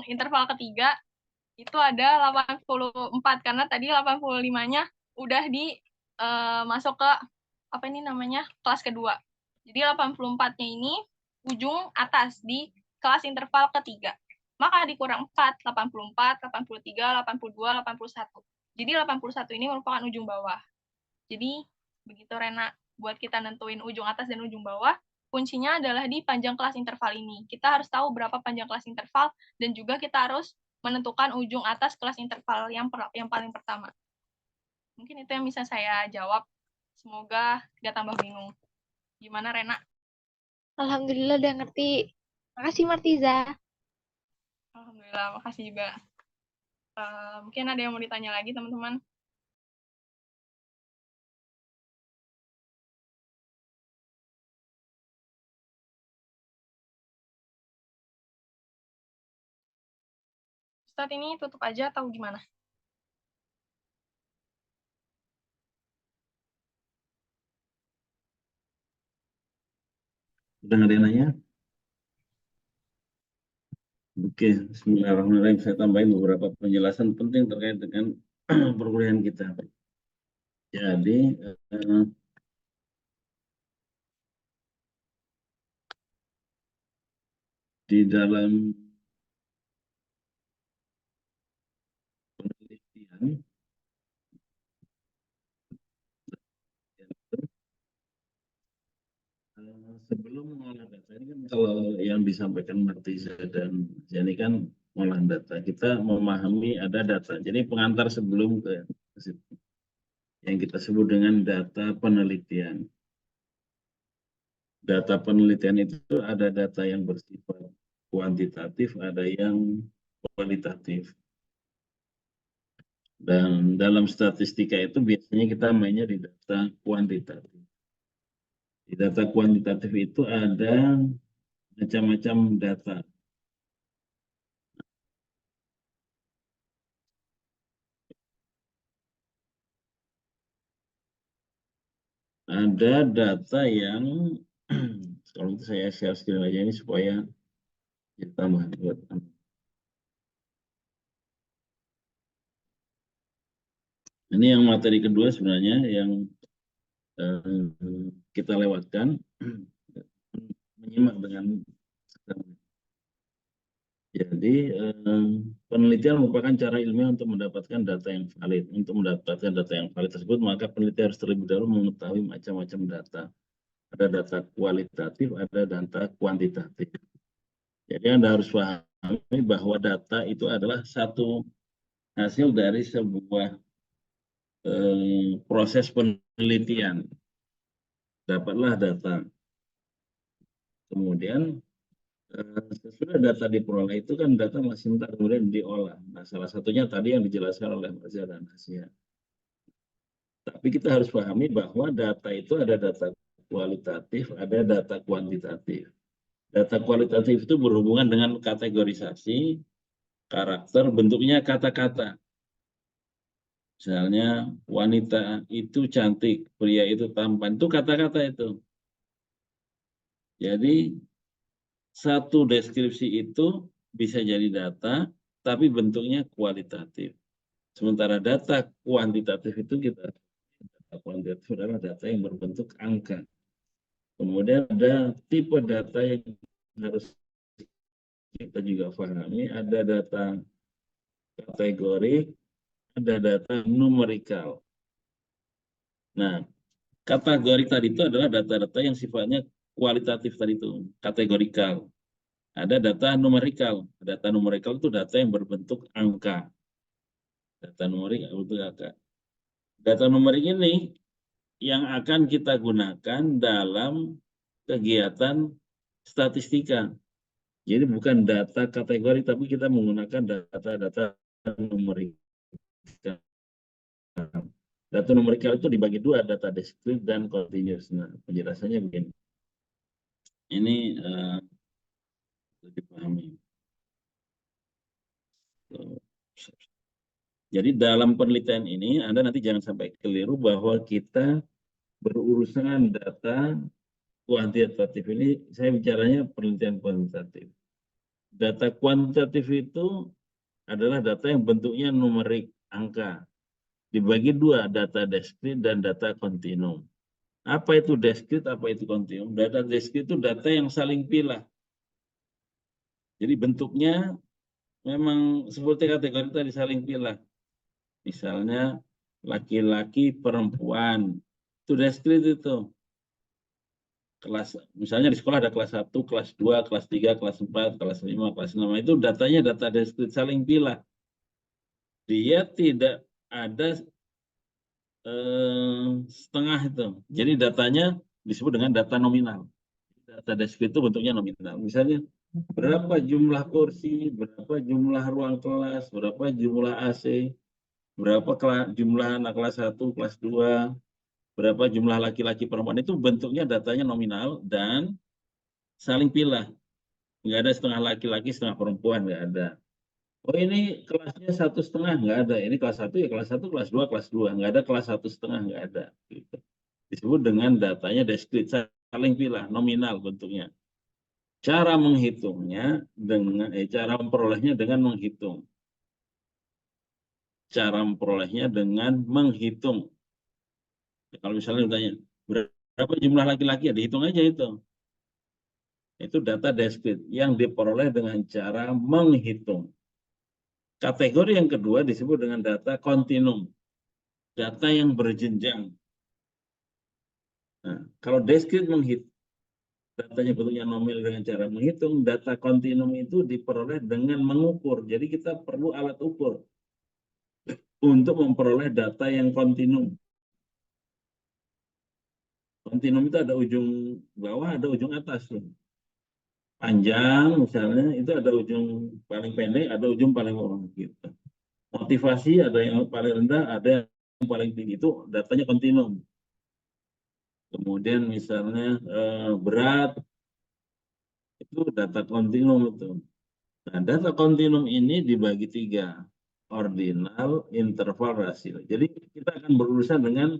S2: interval ketiga itu ada 84 karena tadi 85-nya udah masuk ke apa ini namanya? Kelas kedua. Jadi 84-nya ini ujung atas di kelas interval ketiga. Maka dikurang 4, 84, 83, 82, 81. Jadi 81 ini merupakan ujung bawah. Jadi begitu Rena, buat kita nentuin ujung atas dan ujung bawah, kuncinya adalah di panjang kelas interval ini. Kita harus tahu berapa panjang kelas interval dan juga kita harus menentukan ujung atas kelas interval yang paling pertama. Mungkin itu yang bisa saya jawab. Semoga nggak tambah bingung. Gimana Rena?
S5: Alhamdulillah udah ngerti. Makasih Martiza.
S2: Alhamdulillah, makasih juga. Mungkin ada yang mau ditanya lagi, teman-teman? Ustadz, ini tutup aja atau gimana?
S1: Udah nggak ada yang nanya? Oke, bismillahirrahmanirrahim. Saya tambahin beberapa penjelasan penting terkait dengan perkuliahan kita. Jadi, di dalam penelitian, sebelum mengolah data ini kan kalau yang disampaikan Martiza dan Jani kan mengolah data, kita memahami ada data. Jadi pengantar sebelum ke situ, yang kita sebut dengan data penelitian. Data penelitian itu ada data yang bersifat kuantitatif, ada yang kualitatif. Dan dalam statistika itu biasanya kita mainnya di data kuantitatif. Di data kuantitatif itu ada macam-macam data. Ada data yang, kalau itu saya share screen aja ini supaya ditambah. Ini yang materi kedua sebenarnya yang kita lewatkan, menyimak dengan sekarang. Jadi penelitian merupakan cara ilmiah untuk mendapatkan data yang valid. Untuk mendapatkan data yang valid tersebut, maka peneliti harus terlebih dahulu mengetahui macam-macam data. Ada data kualitatif, ada data kuantitatif. Jadi Anda harus pahami bahwa data itu adalah satu hasil dari sebuah proses penelitian. Dapatlah data. Kemudian sesudah data diperoleh itu kan data masih mentah kemudian diolah. Nah, salah satunya tadi yang dijelaskan oleh Mas Zia dan Asia. Tapi kita harus pahami bahwa data itu ada data kualitatif, ada data kuantitatif. Data kualitatif itu berhubungan dengan kategorisasi, karakter, bentuknya kata-kata. Misalnya wanita itu cantik, pria itu tampan, itu kata-kata itu. Jadi satu deskripsi itu bisa jadi data, tapi bentuknya kualitatif. Sementara data kuantitatif itu data kuantitatif adalah data yang berbentuk angka. Kemudian ada tipe data yang harus kita juga pahami, ada data kategori, ada data numerikal. Nah, kategori tadi itu adalah data-data yang sifatnya kualitatif tadi itu, kategorikal. Ada data numerikal. Data numerikal itu data yang berbentuk angka. Data numerik berbentuk angka. Data numerik ini yang akan kita gunakan dalam kegiatan statistika. Jadi bukan data kategori, tapi kita menggunakan data-data numerik. Data numerikal itu dibagi dua, data discrete dan continuous. Nah, penjelasannya begini. Ini dipahami. Jadi dalam penelitian ini, Anda nanti jangan sampai keliru bahwa kita berurusan data kuantitatif. Ini saya bicaranya penelitian kuantitatif. Data kuantitatif itu adalah data yang bentuknya numerik, angka. Dibagi dua, data discrete dan data kontinum. Apa itu discrete, apa itu kontinum? Data discrete itu data yang saling pilah. Jadi bentuknya memang seperti kategori tadi saling pilah. Misalnya laki-laki, perempuan. Itu discrete itu. Kelas, misalnya di sekolah ada kelas 1, kelas 2, kelas 3, kelas 4, kelas 5, kelas 6. Itu datanya data discrete saling pilah. Dia tidak ada setengah itu. Jadi datanya disebut dengan data nominal. Data discrete itu bentuknya nominal. Misalnya Berapa jumlah kursi, berapa jumlah ruang kelas, berapa jumlah AC, berapa jumlah anak kelas 1, kelas 2, berapa jumlah laki-laki perempuan. Itu bentuknya datanya nominal dan saling pilih. Nggak ada setengah laki-laki, setengah perempuan, nggak ada. Oh ini kelasnya 1,5, nggak ada. Ini kelas 1 ya kelas 1, kelas 2, kelas 2. Nggak ada kelas 1,5, nggak ada. Gitu. Disebut dengan datanya diskrit, saling pilih, nominal bentuknya. Cara menghitungnya dengan cara memperolehnya dengan menghitung. Cara memperolehnya dengan menghitung. Kalau misalnya ditanya berapa jumlah laki-laki, ya dihitung aja itu. Itu data diskrit yang diperoleh dengan cara menghitung. Kategori yang kedua disebut dengan data kontinum. Data yang berjenjang. Nah, kalau diskrit menghitung, datanya bentuknya nominal dengan cara menghitung, data kontinum itu diperoleh dengan mengukur. Jadi kita perlu alat ukur untuk memperoleh data yang kontinum. Kontinum itu ada ujung bawah, ada ujung atas. Panjang misalnya, itu ada ujung paling pendek, ada ujung paling bawah. Gitu. Motivasi ada yang paling rendah, ada yang paling tinggi. Itu datanya kontinum. Kemudian misalnya berat, itu data kontinum itu. Nah, data kontinum ini dibagi 3. Ordinal, interval, rasio. Jadi kita akan berurusan dengan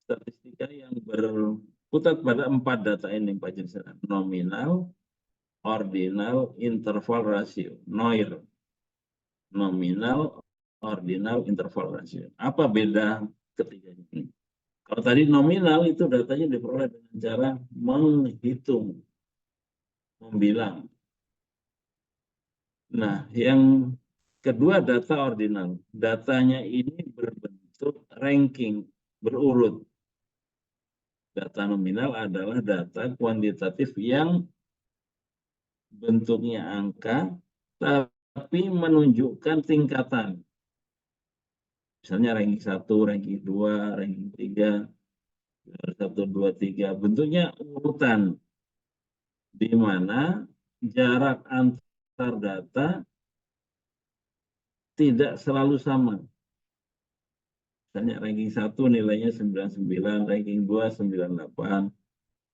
S1: statistika yang berkutat pada 4 data ini, Pak Jensen. Nominal, ordinal, interval, rasio. NOIR. Nominal, ordinal, interval, rasio. Apa beda ketiganya ini? Kalau tadi nominal itu datanya diperoleh dengan cara menghitung, membilang. Nah, yang kedua data ordinal. Datanya ini berbentuk ranking, berurut. Data nominal adalah data kuantitatif yang bentuknya angka, tapi menunjukkan tingkatan. Misalnya ranking 1, ranking 2, ranking 3, 1, 2, 3. Bentuknya urutan, di mana jarak antar data tidak selalu sama. Misalnya ranking 1 nilainya 99, ranking 2 98,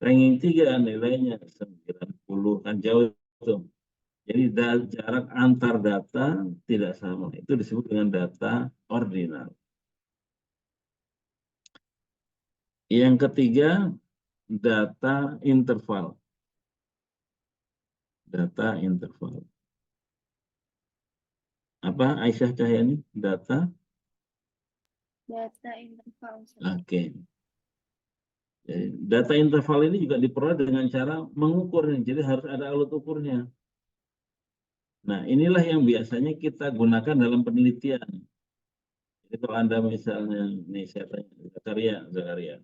S1: ranking 3 nilainya 90, kan jauh itu. Jadi jarak antar data tidak sama. Itu disebut dengan data ordinal. Yang ketiga, data interval. Data interval. Apa Aisyah Cahyani? Data
S5: interval.
S1: Oke. Jadi, data interval ini juga diperoleh dengan cara mengukur. Jadi harus ada alat ukurnya. Nah, inilah yang biasanya kita gunakan dalam penelitian. Jadi kalau Anda misalnya, nih saya tanya, Zakaria.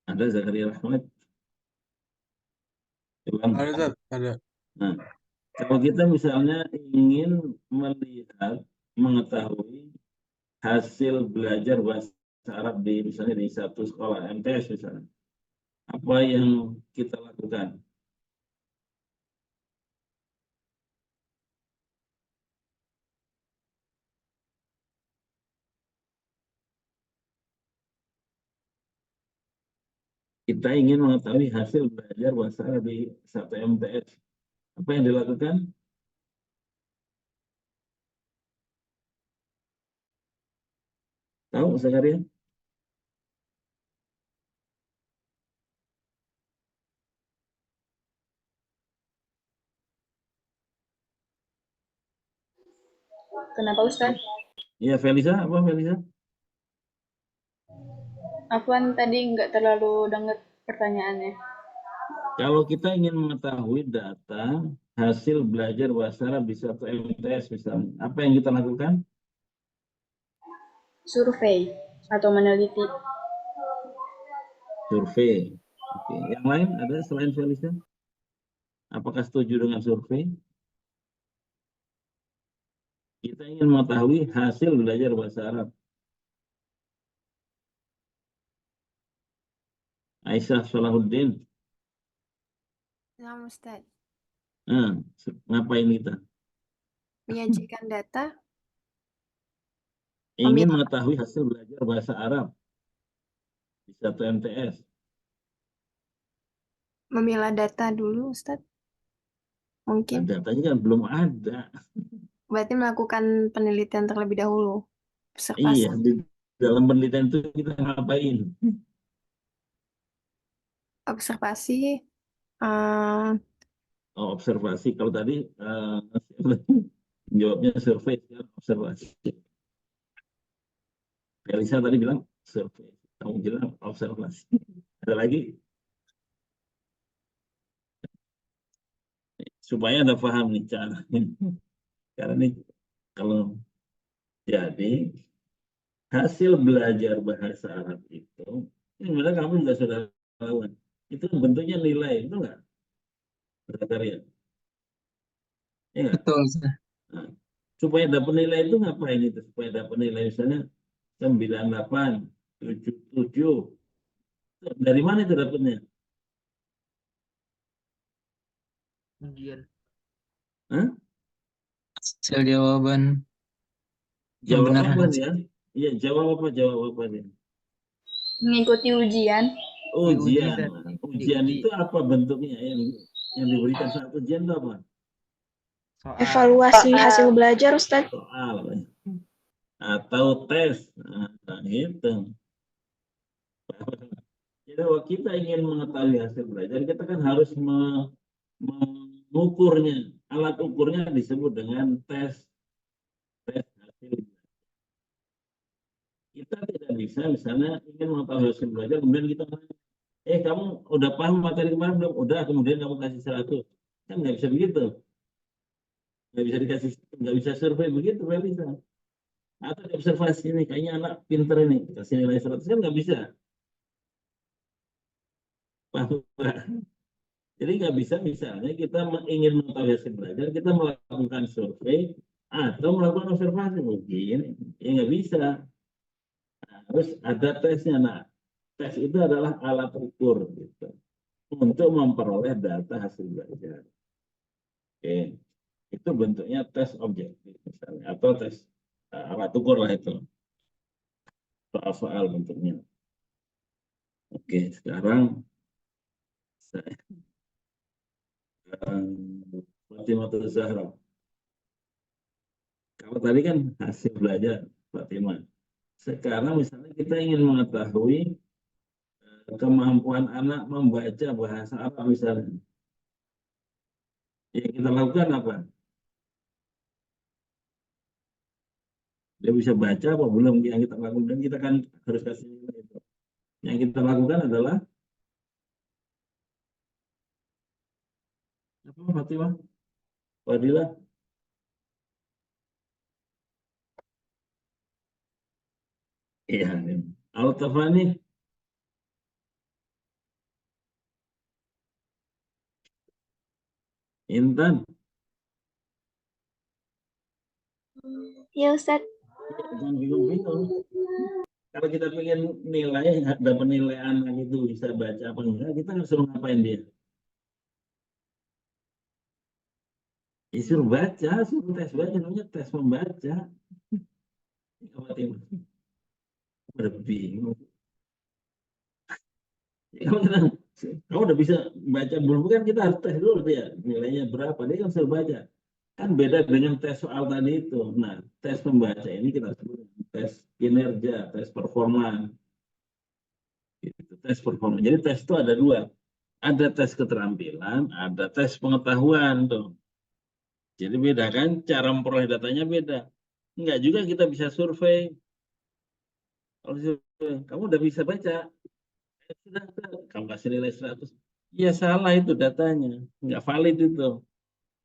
S1: Ada Zakaria Rahmat?
S6: Ada.
S1: Nah, kalau kita misalnya ingin melihat, mengetahui hasil belajar bahasa Arab di misalnya di satu sekolah MTS misalnya, apa yang kita lakukan? Kita ingin mengetahui hasil belajar bahasa Arab di satu MTS. Apa yang dilakukan? Tahu Zakaria?
S7: Kenapa Ustaz?
S1: Iya, Felisa, apa Felisa?
S7: Afwan tadi nggak terlalu dengar pertanyaannya.
S1: Kalau kita ingin mengetahui data hasil belajar bahasa Arab di satu MTS misalnya, apa yang kita lakukan?
S7: Survei atau meneliti.
S1: Survei. Oke. Yang lain ada selain Felisa? Apakah setuju dengan survei? Kita ingin mengetahui hasil belajar bahasa Arab. Aisyah Salahuddin.
S6: Nah, Ustaz,
S1: Nah, ngapain kita?
S6: menyajikan data,
S1: Ingin
S6: memilah,
S1: mengetahui hasil belajar bahasa Arab di satu MTS.
S6: memilah data dulu, Ustaz.
S1: Nah,
S6: Mungkin.
S1: datanya kan belum ada.
S6: Berarti melakukan penelitian terlebih dahulu.
S1: Iya,
S6: Observasi.
S1: di dalam penelitian itu kita ngapain?
S6: Observasi. eh,
S1: Oh, observasi. Kalau tadi jawabnya survei, sekarang observasi. Felisa tadi bilang survei, kamu bilang observasi. Ada lagi? Supaya Anda paham nih cara. Karena ini kalau jadi hasil belajar bahasa Arab itu, ini sebenarnya kamu juga sudah tahu. Itu bentuknya nilai, itu enggak? Berkarya. Ya enggak?
S3: Betul, Ustaz.
S1: Nah, supaya dapat nilai itu ngapain itu? Supaya dapat nilai misalnya 98, 77. Dari mana itu dapatnya?
S3: Ujian.
S1: Hah?
S3: Hasil jawaban yang
S1: Jawab
S3: benar
S1: apa
S3: Ustaz.
S1: dia? Iya, jawab apa dia?
S7: Mengikuti ujian.
S3: Diuji,
S1: Ujian.
S3: Ustaz.
S1: Nah, ujian
S3: Diuji.
S1: itu apa bentuknya? Yang diberikan saat ujian itu apa?
S3: Soal.
S4: Evaluasi hasil belajar, Ustadz.
S1: Soal. Atau tes. Nah, gitu. Jadi kalau kita ingin mengetahui hasil belajar, kita kan harus mengukurnya. Alat ukurnya disebut dengan tes hasil belajar. Kita tidak bisa misalnya ingin mengetahui hasil belajar, kemudian kita kamu udah paham materi kemarin belum? Udah, kemudian kamu kasih 100. Kan nggak bisa begitu. Nggak bisa survei begitu, nggak bisa. Atau di observasi ini, kayaknya anak pinter ini, kasih nilai 100, kan nggak bisa. Paham nggak? Jadi nggak bisa misalnya kita ingin mengetahui hasil belajar, kita melakukan survei atau melakukan observasi. Mungkin, ya nggak bisa. Harus ada tesnya. Nah, tes itu adalah alat ukur gitu, untuk memperoleh data hasil belajar. Oke, itu bentuknya tes objektif misalnya, atau tes alat ukur lah itu. Soal-soal bentuknya. Oke, sekarang saya Fatimah Zahra. Kalau tadi kan hasil belajar Fatimah. Sekarang misalnya kita ingin mengetahui kemampuan anak membaca bahasa Arab misalnya. Yang kita lakukan apa? Dia bisa baca apa belum? Yang kita lakukan, kita kan harus kasih nilai itu. Yang kita lakukan adalah apa, Fatimah? Fadilah? Iya. Al-Tafani? Intan?
S4: Ya, Ustadz.
S1: Jangan bingung-bingung. Kalau kita pengen nilai, dapat nilai anak itu bisa baca apa enggak, kita harus suruh ngapain dia? Suruh baca, suruh tes baca, namanya tes membaca. Udah bingung. Kamu udah bisa baca belum? Kan kita harus tes dulu dia, nilainya berapa, dia kan suruh baca. Kan beda dengan tes soal tadi itu. Nah, tes membaca ini kita sebut tes kinerja, tes performa. Gitu, tes performa. Jadi tes itu ada dua. Ada tes keterampilan, ada tes pengetahuan tuh. Jadi beda kan, cara memperoleh datanya beda. Enggak juga kita bisa survei. Kalau survei, kamu udah bisa baca, sudah, kamu kasih nilai 100. Ya salah itu datanya, enggak valid itu.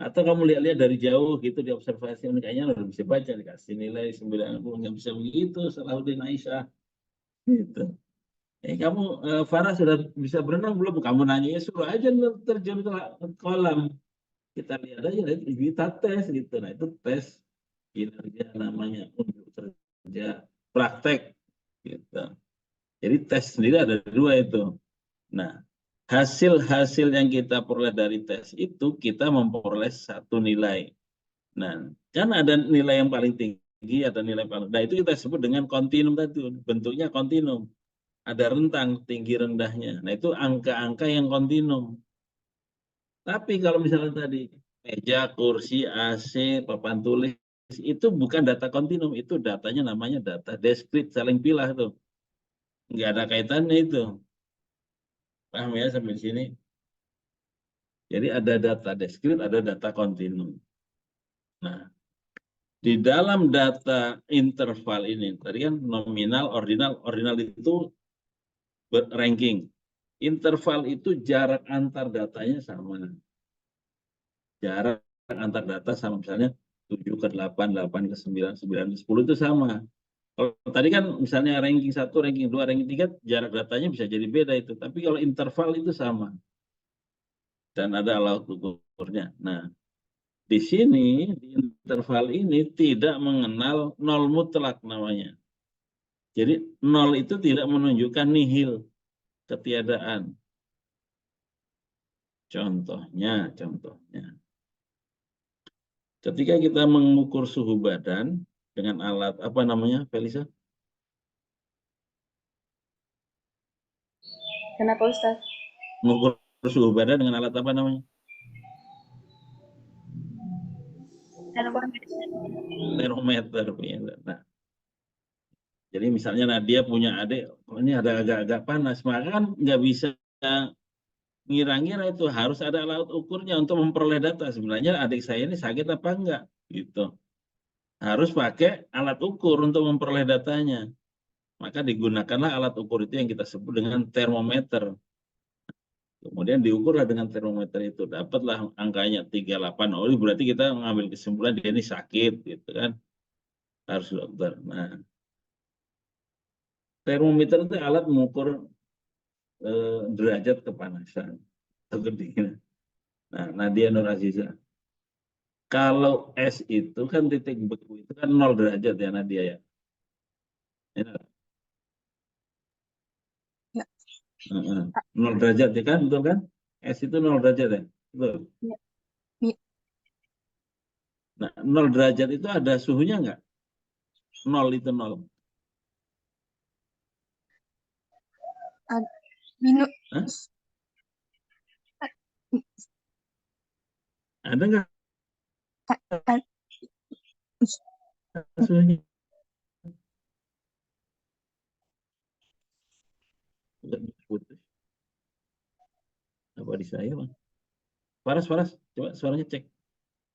S1: Atau kamu lihat-lihat dari jauh gitu di observasi, kayaknya udah bisa baca, dikasih nilai 90, nggak bisa begitu, Salahuddin Aisyah. Gitu. Kamu Farah sudah bisa berenang belum? Kamu nanya, ya suruh aja terjun ke kolam. Kita lihat aja, kita tes gitu. Nah itu tes kinerja namanya, untuk kerja praktek gitu. Jadi tes sendiri ada dua itu. Nah, hasil-hasil yang kita peroleh dari tes itu kita memperoleh satu nilai. Nah, kan ada nilai yang paling tinggi, ada nilai paling. Nah, itu kita sebut dengan kontinum tadi, bentuknya kontinum. Ada rentang tinggi rendahnya. Nah, itu angka-angka yang kontinum. Tapi kalau misalnya tadi meja, kursi, AC, papan tulis itu bukan data kontinum, itu datanya namanya data diskrit, saling pilah tuh. Nggak ada kaitannya itu. Paham ya sampai sini? Jadi ada data diskrit, ada data kontinum. Nah, di dalam data interval ini, tadi kan nominal, ordinal itu ranking. Interval itu jarak antar datanya sama. Jarak antar data sama, misalnya 7 ke 8, 8 ke 9, 9 ke 10 itu sama. Kalau tadi kan misalnya ranking 1, ranking 2, ranking 3, jarak datanya bisa jadi beda itu. Tapi kalau interval itu sama. Dan ada alat ukurnya. Nah, di sini, di interval ini tidak mengenal nol mutlak namanya. Jadi nol itu tidak menunjukkan nihil, ketiadaan. Contohnya. Ketika kita mengukur suhu badan dengan alat, apa namanya, Felisa?
S7: Kenapa Ustaz?
S1: Mengukur suhu badan dengan alat apa namanya? Termometer. Nah, jadi misalnya Nadia punya adik, oh ini ada agak-agak panas, maka kan nggak bisa ngira-ngira itu, harus ada alat ukurnya untuk memperoleh data. Sebenarnya adik saya ini sakit apa enggak, gitu. Harus pakai alat ukur untuk memperoleh datanya. Maka digunakanlah alat ukur itu yang kita sebut dengan termometer. Kemudian diukurlah dengan termometer itu, dapatlah angkanya 38. Oh, berarti kita mengambil kesimpulan dia ini sakit, gitu kan. Harus dokter. Nah, termometer itu alat mengukur derajat kepanasan atau kedinginan. Nah, Nadia Nur Aziza, kalau es itu kan titik beku itu kan 0 derajat ya Nadia ya. Ya. 0 derajat ya kan, betul kan? Es itu 0 derajat ya, betul.
S2: Ya.
S1: Nah, 0 derajat itu ada suhunya nggak? 0 itu 0.
S2: Minus.
S1: Hah? Ada nggak suhunya? Putus. Apa di saya, Bang? Faras, coba suaranya cek.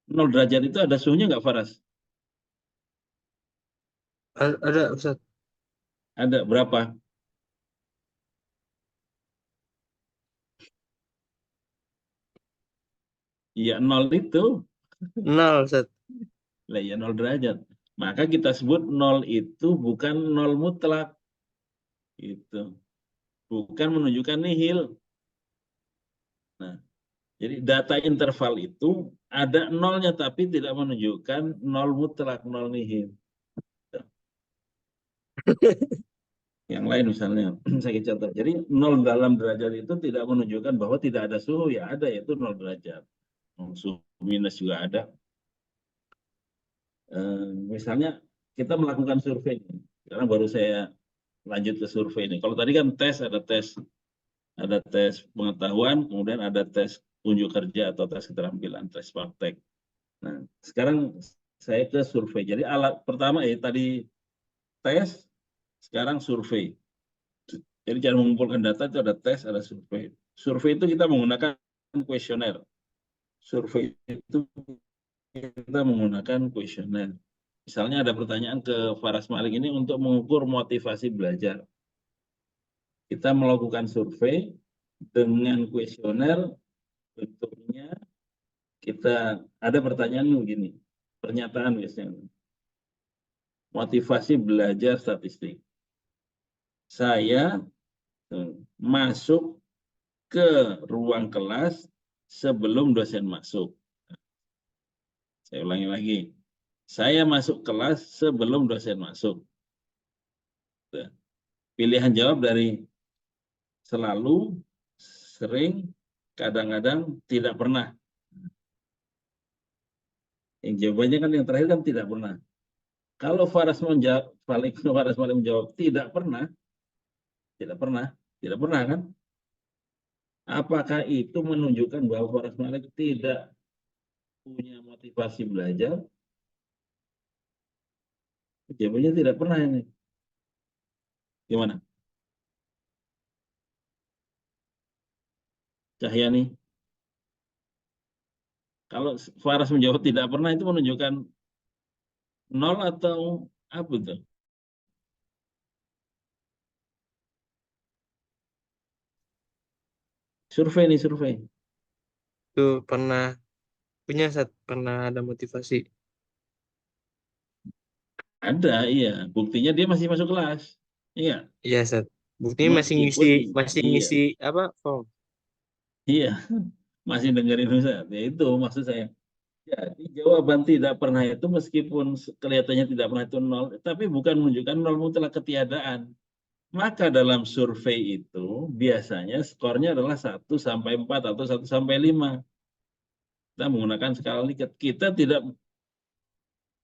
S1: 0 derajat itu ada suhunya nggak, Faras?
S3: Ada Ustaz.
S1: Ada berapa? Iya, 0 itu.
S3: 0 Ustaz.
S1: Lah ya 0 derajat. Maka kita sebut 0 itu bukan 0 mutlak. Gitu. Bukan menunjukkan nihil. Nah, jadi data interval itu ada nolnya tapi tidak menunjukkan 0 mutlak, 0 nihil. Yang lain misalnya, saya contoh. Jadi 0 dalam derajat itu tidak menunjukkan bahwa tidak ada suhu. Ya ada, yaitu 0 derajat. Suhu minus juga ada. Misalnya kita melakukan survei. Sekarang baru saya lanjut ke survei ini. Kalau tadi kan ada tes pengetahuan, kemudian ada tes unjuk kerja atau tes keterampilan, tes praktek. Nah, sekarang saya ke survei. Jadi alat pertama tadi tes, sekarang survei. Jadi cara mengumpulkan data itu ada tes, ada survei. Survei itu kita menggunakan kuesioner. Survei itu kita menggunakan kuesioner. Misalnya ada pertanyaan ke Faras Malik ini untuk mengukur motivasi belajar. Kita melakukan survei dengan kuesioner, bentuknya kita ada pertanyaan begini, pernyataan biasanya. Motivasi belajar statistik. Saya masuk ke ruang kelas sebelum dosen masuk. Saya ulangi lagi. Saya masuk kelas sebelum dosen masuk. Pilihan jawab dari selalu, sering, kadang-kadang tidak pernah. Yang jawabannya kan yang terakhir kan tidak pernah. Kalau Faras Malik menjawab tidak pernah kan? Apakah itu menunjukkan bahwa Faras Malik tidak punya motivasi belajar? Jawabannya tidak pernah ini. Gimana? Cahyani? Kalau Faras menjawab tidak pernah itu menunjukkan nol atau apa itu? Survei nih, survei.
S3: Itu pernah punya Sat, pernah ada motivasi.
S1: Ada, iya. Buktinya dia masih masuk kelas. Iya.
S3: Iya Sat. Buktinya
S1: Meskipun,
S3: masih
S1: iya,
S3: ngisi apa form.
S1: iya. Masih dengerin Ustaz. Ya itu maksud saya. Jadi jawaban tidak pernah itu meskipun kelihatannya tidak pernah itu nol, tapi bukan menunjukkan nol mutlak ketiadaan. Maka dalam survei itu biasanya skornya adalah 1 sampai 4 atau 1 sampai 5. Kita menggunakan skala Likert. Kita tidak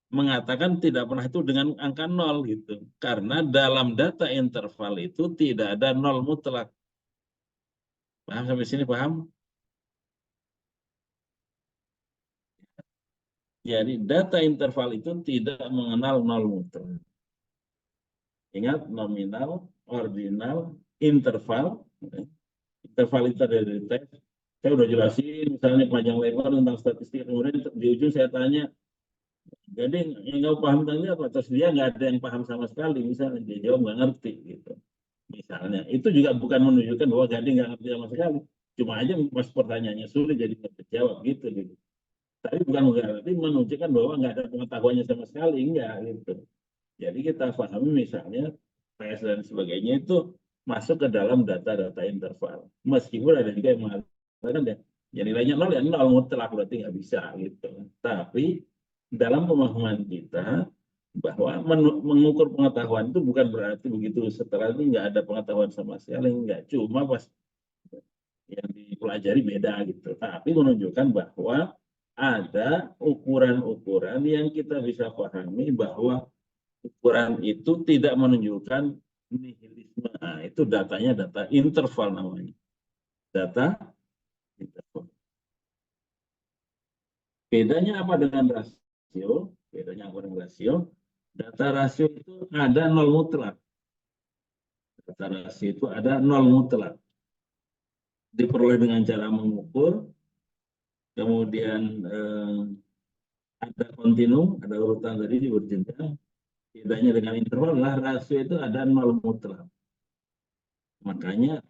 S1: mengatakan tidak pernah itu dengan angka 0 gitu. Karena dalam data interval itu tidak ada nol mutlak. Paham sampai sini, paham? Jadi data interval itu tidak mengenal nol mutlak. Ingat, nominal, ordinal, interval. Interval itu dari tes. Saya udah jelasin misalnya panjang lebar tentang statistik. Kemudian di ujung saya tanya, jadi yang nggak paham tentang ini apa? Terus dia nggak ada yang paham sama sekali. Misalnya dia jawab nggak ngerti gitu. Misalnya itu juga bukan menunjukkan bahwa Gading nggak ngerti sama sekali. Cuma aja pas pertanyaannya sulit jadi nggak terjawab gitu. Tapi bukan berarti menunjukkan bahwa nggak ada pengetahuannya sama sekali, enggak gitu. Jadi kita pahami misalnya PS dan sebagainya itu masuk ke dalam data-data interval. Meskipun ada juga yang mengatakan ya nilainya nol ya nol mutlak berarti nggak bisa gitu. Tapi dalam pemahaman kita bahwa mengukur pengetahuan itu bukan berarti begitu setelah ini nggak ada pengetahuan sama sekali, nggak, cuma pas yang dipelajari beda gitu. Tapi menunjukkan bahwa ada ukuran-ukuran yang kita bisa pahami bahwa ukuran itu tidak menunjukkan nihilisme. Nah, itu datanya data interval namanya. Data interval. Bedanya apa dengan rasio? Bedanya apa dengan rasio? Data rasio itu ada nol mutlak. Data rasio itu ada nol mutlak. Diperoleh dengan cara mengukur, kemudian ada kontinum, ada urutan tadi berjenjang. Bedanya dengan interval adalah rasio itu ada nol mutlak. Makanya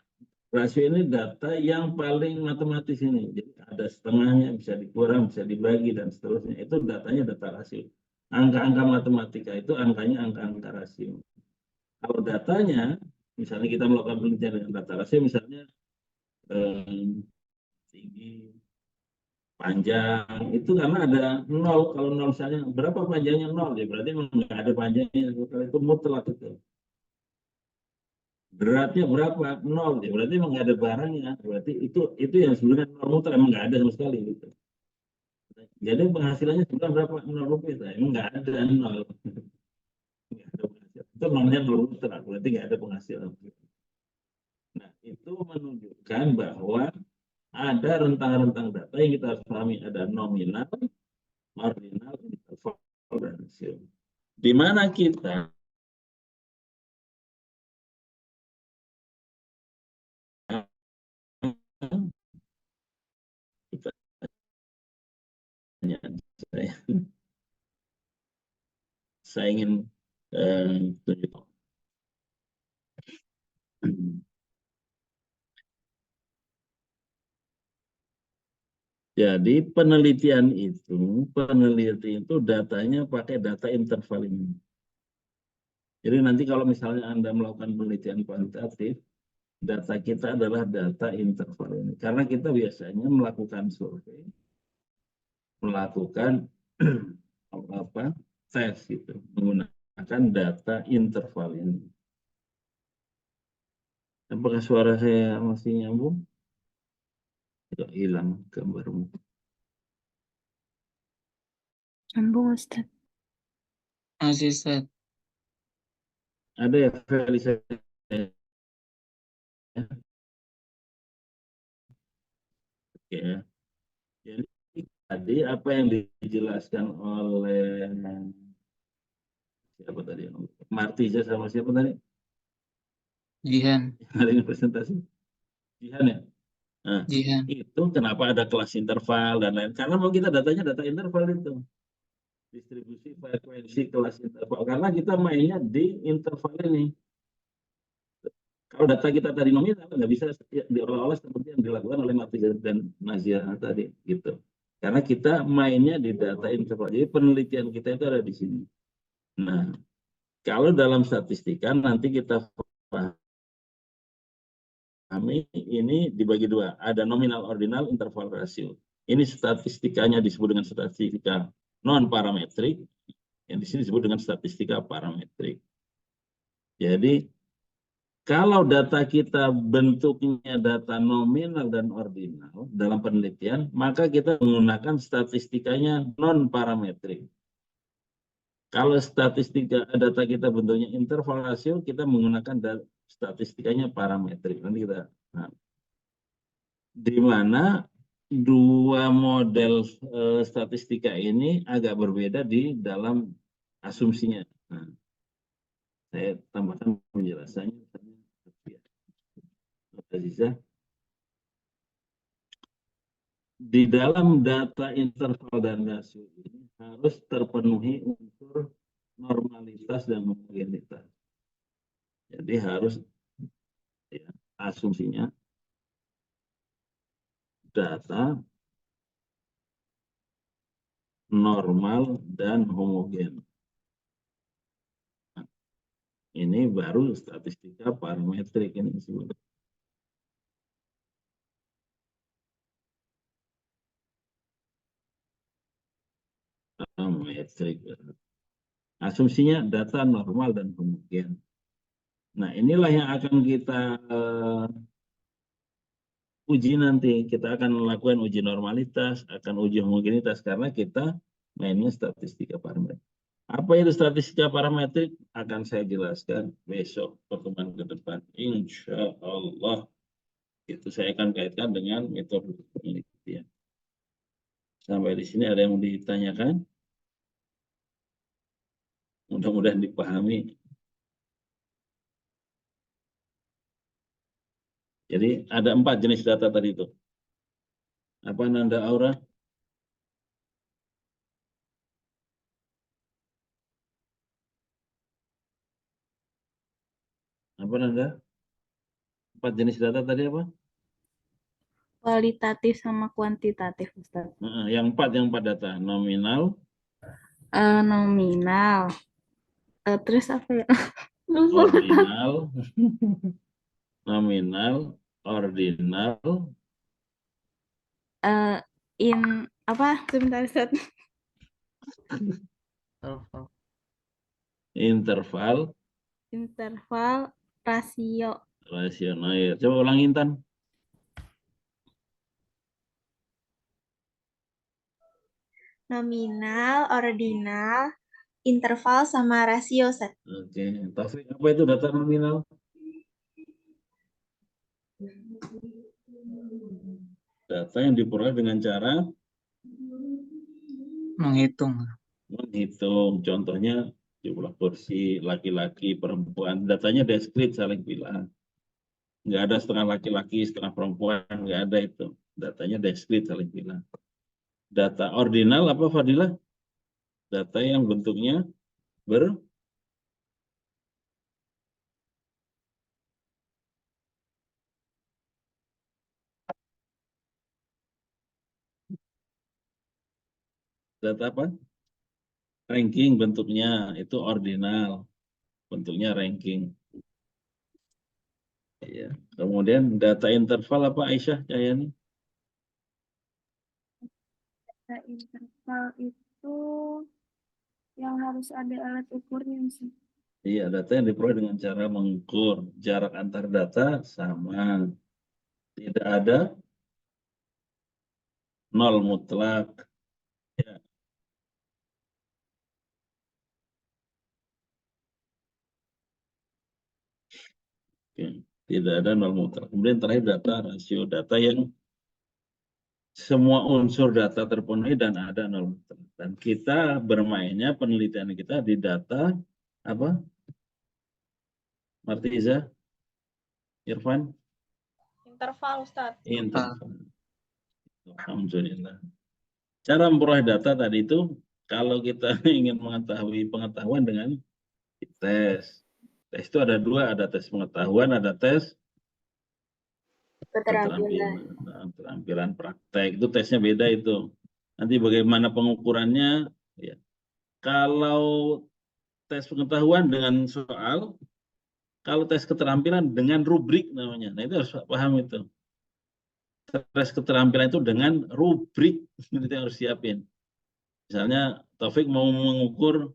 S1: rasio ini data yang paling matematis ini. Jadi ada setengahnya, bisa dikurang, bisa dibagi, dan seterusnya. Itu datanya data rasio. Angka-angka matematika itu angkanya angka-angka rasio. Kalau datanya, misalnya kita melakukan penelitian dengan data rasio, misalnya tinggi, panjang, itu karena ada nol. Kalau nol misalnya, berapa panjangnya nol? Ya berarti memang nggak ada panjangnya. Itu mutlak itu. Beratnya berapa? Nol. Ya berarti memang nggak ada barangnya. Berarti itu yang sebenarnya nol mutlak, emang nggak ada sama sekali. Gitu. Jadi penghasilannya sebenarnya berapa? 0 rupiah. Emang nggak ada nol. Nggak ada penghasilan. Itu namanya nol mutlak. Berarti nggak ada penghasilan. Nah, itu menunjukkan bahwa ada rentang-rentang data yang kita harus pahami. Ada nominal, ordinal, interval, dan rasio. Di mana kita saya ingin tunjukkan. Jadi peneliti itu datanya pakai data interval ini. Jadi nanti kalau misalnya Anda melakukan penelitian kuantitatif, data kita adalah data interval ini. Karena kita biasanya melakukan survei, melakukan tes gitu, menggunakan data interval ini. Apakah suara saya masih nyambung? Kok hilang gambarmu?
S6: Sambung Ustaz.
S3: Masih Ustaz.
S1: Ada ya Felisa? Oke. Jadi tadi apa yang dijelaskan oleh siapa tadi? Martiza sama siapa tadi?
S3: Jihan.
S1: Hari ini presentasi. Jihan ya? Nah,
S3: Jihan.
S1: itu kenapa ada kelas interval dan lain. Karena mau kita datanya data interval itu. Distribusi frekuensi kelas interval. Karena kita mainnya di interval ini. Kalau data kita tadi nominal, nggak bisa diolah-olah seperti yang dilakukan oleh Martiza dan Nazia tadi. Gitu. Karena kita mainnya di data interval. Jadi penelitian kita itu ada di sini. Nah, kalau dalam statistika nanti kita pahami ini dibagi dua. Ada nominal ordinal interval rasio. Ini statistikanya disebut dengan statistika non parametrik. Yang di sini disebut dengan statistika parametrik. Jadi kalau data kita bentuknya data nominal dan ordinal dalam penelitian, maka kita menggunakan statistikanya non parametrik. Kalau statistika data kita bentuknya interval rasio, kita menggunakan statistikanya parametrik. Nanti kita, nah, di mana dua model statistika ini agak berbeda di dalam asumsinya. Nah, saya tambahkan penjelasannya. Di dalam data interval dan rasio ini harus terpenuhi unsur normalitas dan homogenitas. Jadi harus ya, asumsinya data normal dan homogen. Nah, ini baru statistika parametrik ini disebut. Parametrik. Asumsinya data normal dan homogen. Nah, inilah yang akan kita uji nanti. Kita akan melakukan uji normalitas, akan uji homogenitas karena kita mainnya statistika parametrik. Apa itu statistika parametrik akan saya jelaskan besok pertemuan ke depan. Insya Allah itu saya akan kaitkan dengan metode penelitian. Sampai di sini ada yang mau ditanyakan? Mudah-mudahan dipahami. Jadi ada 4 jenis data tadi itu. Apa Nanda Aura? Apa Nanda? 4 jenis data tadi apa?
S8: Kualitatif sama kuantitatif, Ustaz.
S1: Yang 4 data. Nominal.
S8: Nominal. Terus apa ya?
S1: Ordinal. Nominal. Ordinal.
S8: Apa? Sebentar, Ustaz.
S1: Interval.
S8: Interval, rasio.
S1: Rasionair. Coba ulang Intan.
S5: Nominal, ordinal, interval, sama rasio, Ustaz.
S1: Oke. Taufik, apa itu data nominal? Data yang diperoleh dengan cara
S3: Menghitung.
S1: Contohnya jumlah kursi, laki-laki, perempuan. Datanya diskrit saling bilang. Nggak ada setengah laki-laki, setengah perempuan. Nggak ada itu. Datanya diskrit saling bilang. Data ordinal apa Fadilah? Data yang bentuknya data apa? Ranking bentuknya itu ordinal. Bentuknya ranking. Ya. Kemudian data interval apa Aisyah Cahyani?
S4: Data interval itu yang harus ada alat ukurnya sih.
S1: Iya, data yang diperoleh dengan cara mengukur jarak antar data sama. Tidak ada nol mutlak. Ya. Oke. Tidak ada nol mutlak. Kemudian terakhir data rasio data yang semua unsur data terpenuhi dan ada nol mutlak. Dan kita bermainnya penelitian kita di data apa? Martiza, Irfan,
S2: Interval, Ustadz.
S1: interval. Alhamdulillah. Cara memperoleh data tadi itu kalau kita ingin mengetahui pengetahuan dengan tes. Tes itu ada dua, ada tes pengetahuan, ada tes
S7: Keterampilan.
S1: keterampilan praktek. Itu tesnya beda itu. Nanti bagaimana pengukurannya? Ya. Kalau tes pengetahuan dengan soal, kalau tes keterampilan dengan rubrik namanya. Nah itu harus paham itu. Tes keterampilan itu dengan rubrik itu yang harus siapin. Misalnya Taufik mau mengukur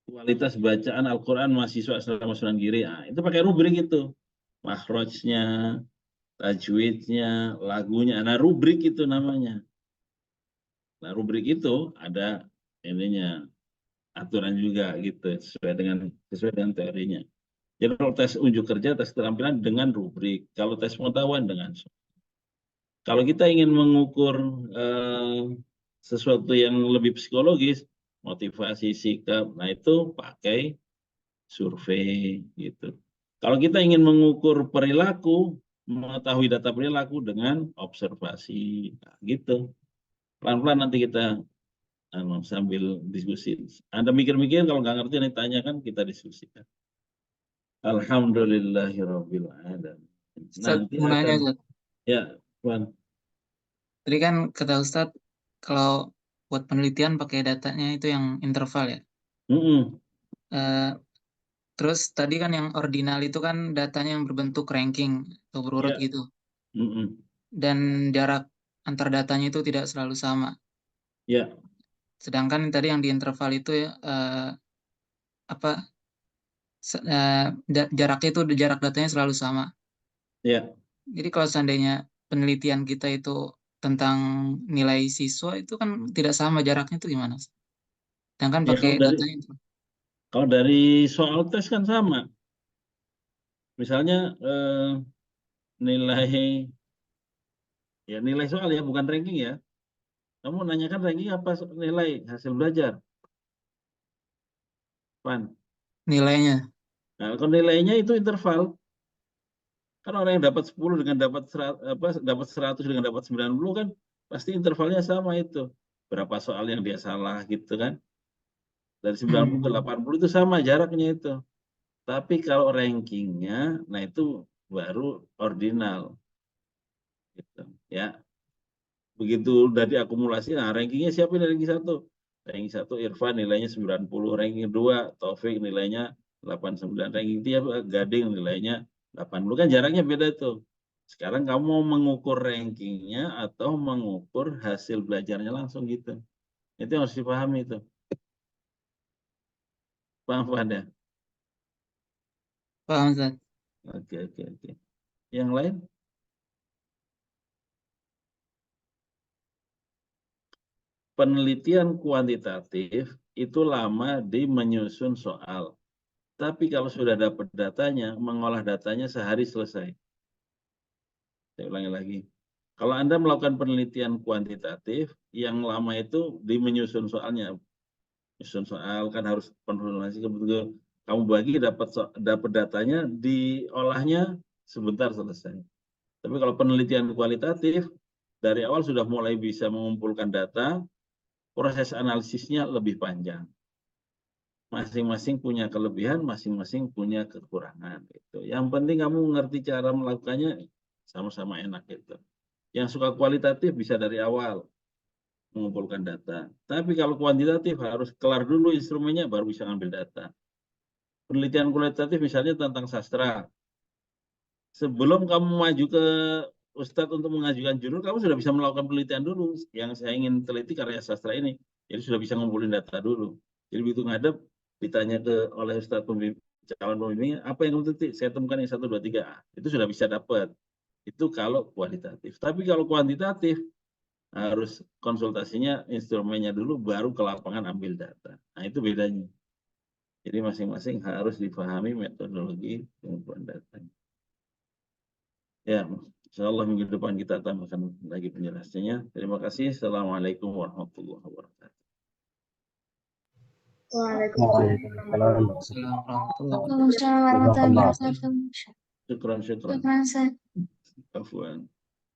S1: kualitas bacaan Al-Quran mahasiswa asrama Sunan Giri. Nah, itu pakai rubrik itu. Makhrajnya, tajwidnya, lagunya. Nah, rubrik itu namanya. Nah, rubrik itu ada ininya, aturan juga gitu, sesuai dengan teorinya. Jadi kalau tes unjuk kerja, tes keterampilan dengan rubrik. Kalau tes pengetahuan dengan. Kalau kita ingin mengukur sesuatu yang lebih psikologis, motivasi, sikap, nah itu pakai survei gitu. Kalau kita ingin mengukur perilaku, mengetahui data perilaku dengan observasi, nah, gitu. Pelan-pelan nanti kita sambil diskusi. Anda mikir-mikir, kalau nggak ngerti nanti tanyakan, kita diskusikan. Alhamdulillahirabbil alamin. Nanti
S9: mau nanya,
S1: akan ya, Tuan.
S9: Tadi kan kata Ustadz kalau buat penelitian pakai datanya itu yang interval ya. Eh, terus tadi kan yang ordinal itu kan datanya yang berbentuk ranking atau berurut
S1: Ya.
S9: gitu. Dan jarak antar datanya itu tidak selalu sama.
S1: Ya.
S9: Sedangkan tadi yang di interval itu jaraknya itu jarak datanya selalu sama.
S1: Ya.
S9: Jadi kalau seandainya penelitian kita itu tentang nilai siswa itu kan tidak sama jaraknya itu gimana? Sedangkan
S1: Ya,
S9: pakai datanya itu.
S1: Kalau dari soal tes kan sama. Misalnya nilai soal ya, bukan ranking ya. Kamu nanyakan ranking apa nilai hasil belajar? Pan.
S9: Nilainya.
S1: Nah, kalau nilainya itu interval. Kan orang yang dapat 10 dengan dapat 100 dengan dapat 90 kan pasti intervalnya sama itu. Berapa soal yang dia salah gitu kan. Dari 90 ke 80 itu sama jaraknya itu. Tapi kalau rankingnya, nah itu baru ordinal. Gitu, ya. Begitu dari akumulasi, nah rankingnya siapa yang ranking 1? Ranking 1 Irfan nilainya 90, ranking 2 Taufik nilainya 89, ranking 3 Gading nilainya 80, kan jaraknya beda tuh. Sekarang kamu mau mengukur rankingnya atau mengukur hasil belajarnya langsung gitu. Itu yang harus dipahami itu. Paham ya?
S9: Paham, Ustaz.
S1: Oke. Yang lain? Penelitian kuantitatif itu lama di menyusun soal. Tapi kalau sudah dapat datanya, mengolah datanya sehari selesai. Saya ulangi lagi. Kalau Anda melakukan penelitian kuantitatif, yang lama itu di menyusun soalnya. Menyusun soal kan harus formulasi kebetulan kamu bagi dapat datanya, diolahnya sebentar selesai. Tapi kalau penelitian kualitatif, dari awal sudah mulai bisa mengumpulkan data, proses analisisnya lebih panjang. Masing-masing punya kelebihan, masing-masing punya kekurangan. Gitu. Yang penting kamu mengerti cara melakukannya, sama-sama enak gitu. Yang suka kualitatif bisa dari awal mengumpulkan data. Tapi kalau kuantitatif harus kelar dulu instrumennya, baru bisa ngambil data. Penelitian kualitatif misalnya tentang sastra. Sebelum kamu maju ke Ustadz untuk mengajukan judul, kamu sudah bisa melakukan penelitian dulu. Yang saya ingin teliti karya sastra ini. Jadi sudah bisa ngumpulin data dulu. Jadi begitu ngadep, ditanya oleh Ustadz calon pembimbing, apa yang kamu titik? Saya temukan yang 1, 2, 3. Itu sudah bisa dapat. Itu kalau kualitatif. Tapi kalau kuantitatif, harus konsultasinya instrumennya dulu, baru ke lapangan ambil data. Nah, itu bedanya. Jadi masing-masing harus dipahami metodologi pengumpulan data. Ya, insyaallah minggu depan kita tambahkan lagi penjelasannya. Terima kasih. Assalamualaikum warahmatullahi wabarakatuh.
S7: Waalaikumsalam.
S9: Assalamualaikum warahmatullahi wabarakatuh.
S5: Waalaikumsalam warahmatullahi wabarakatuh.
S1: Syukran.
S5: Syukran, Ustaz.
S1: Afwan.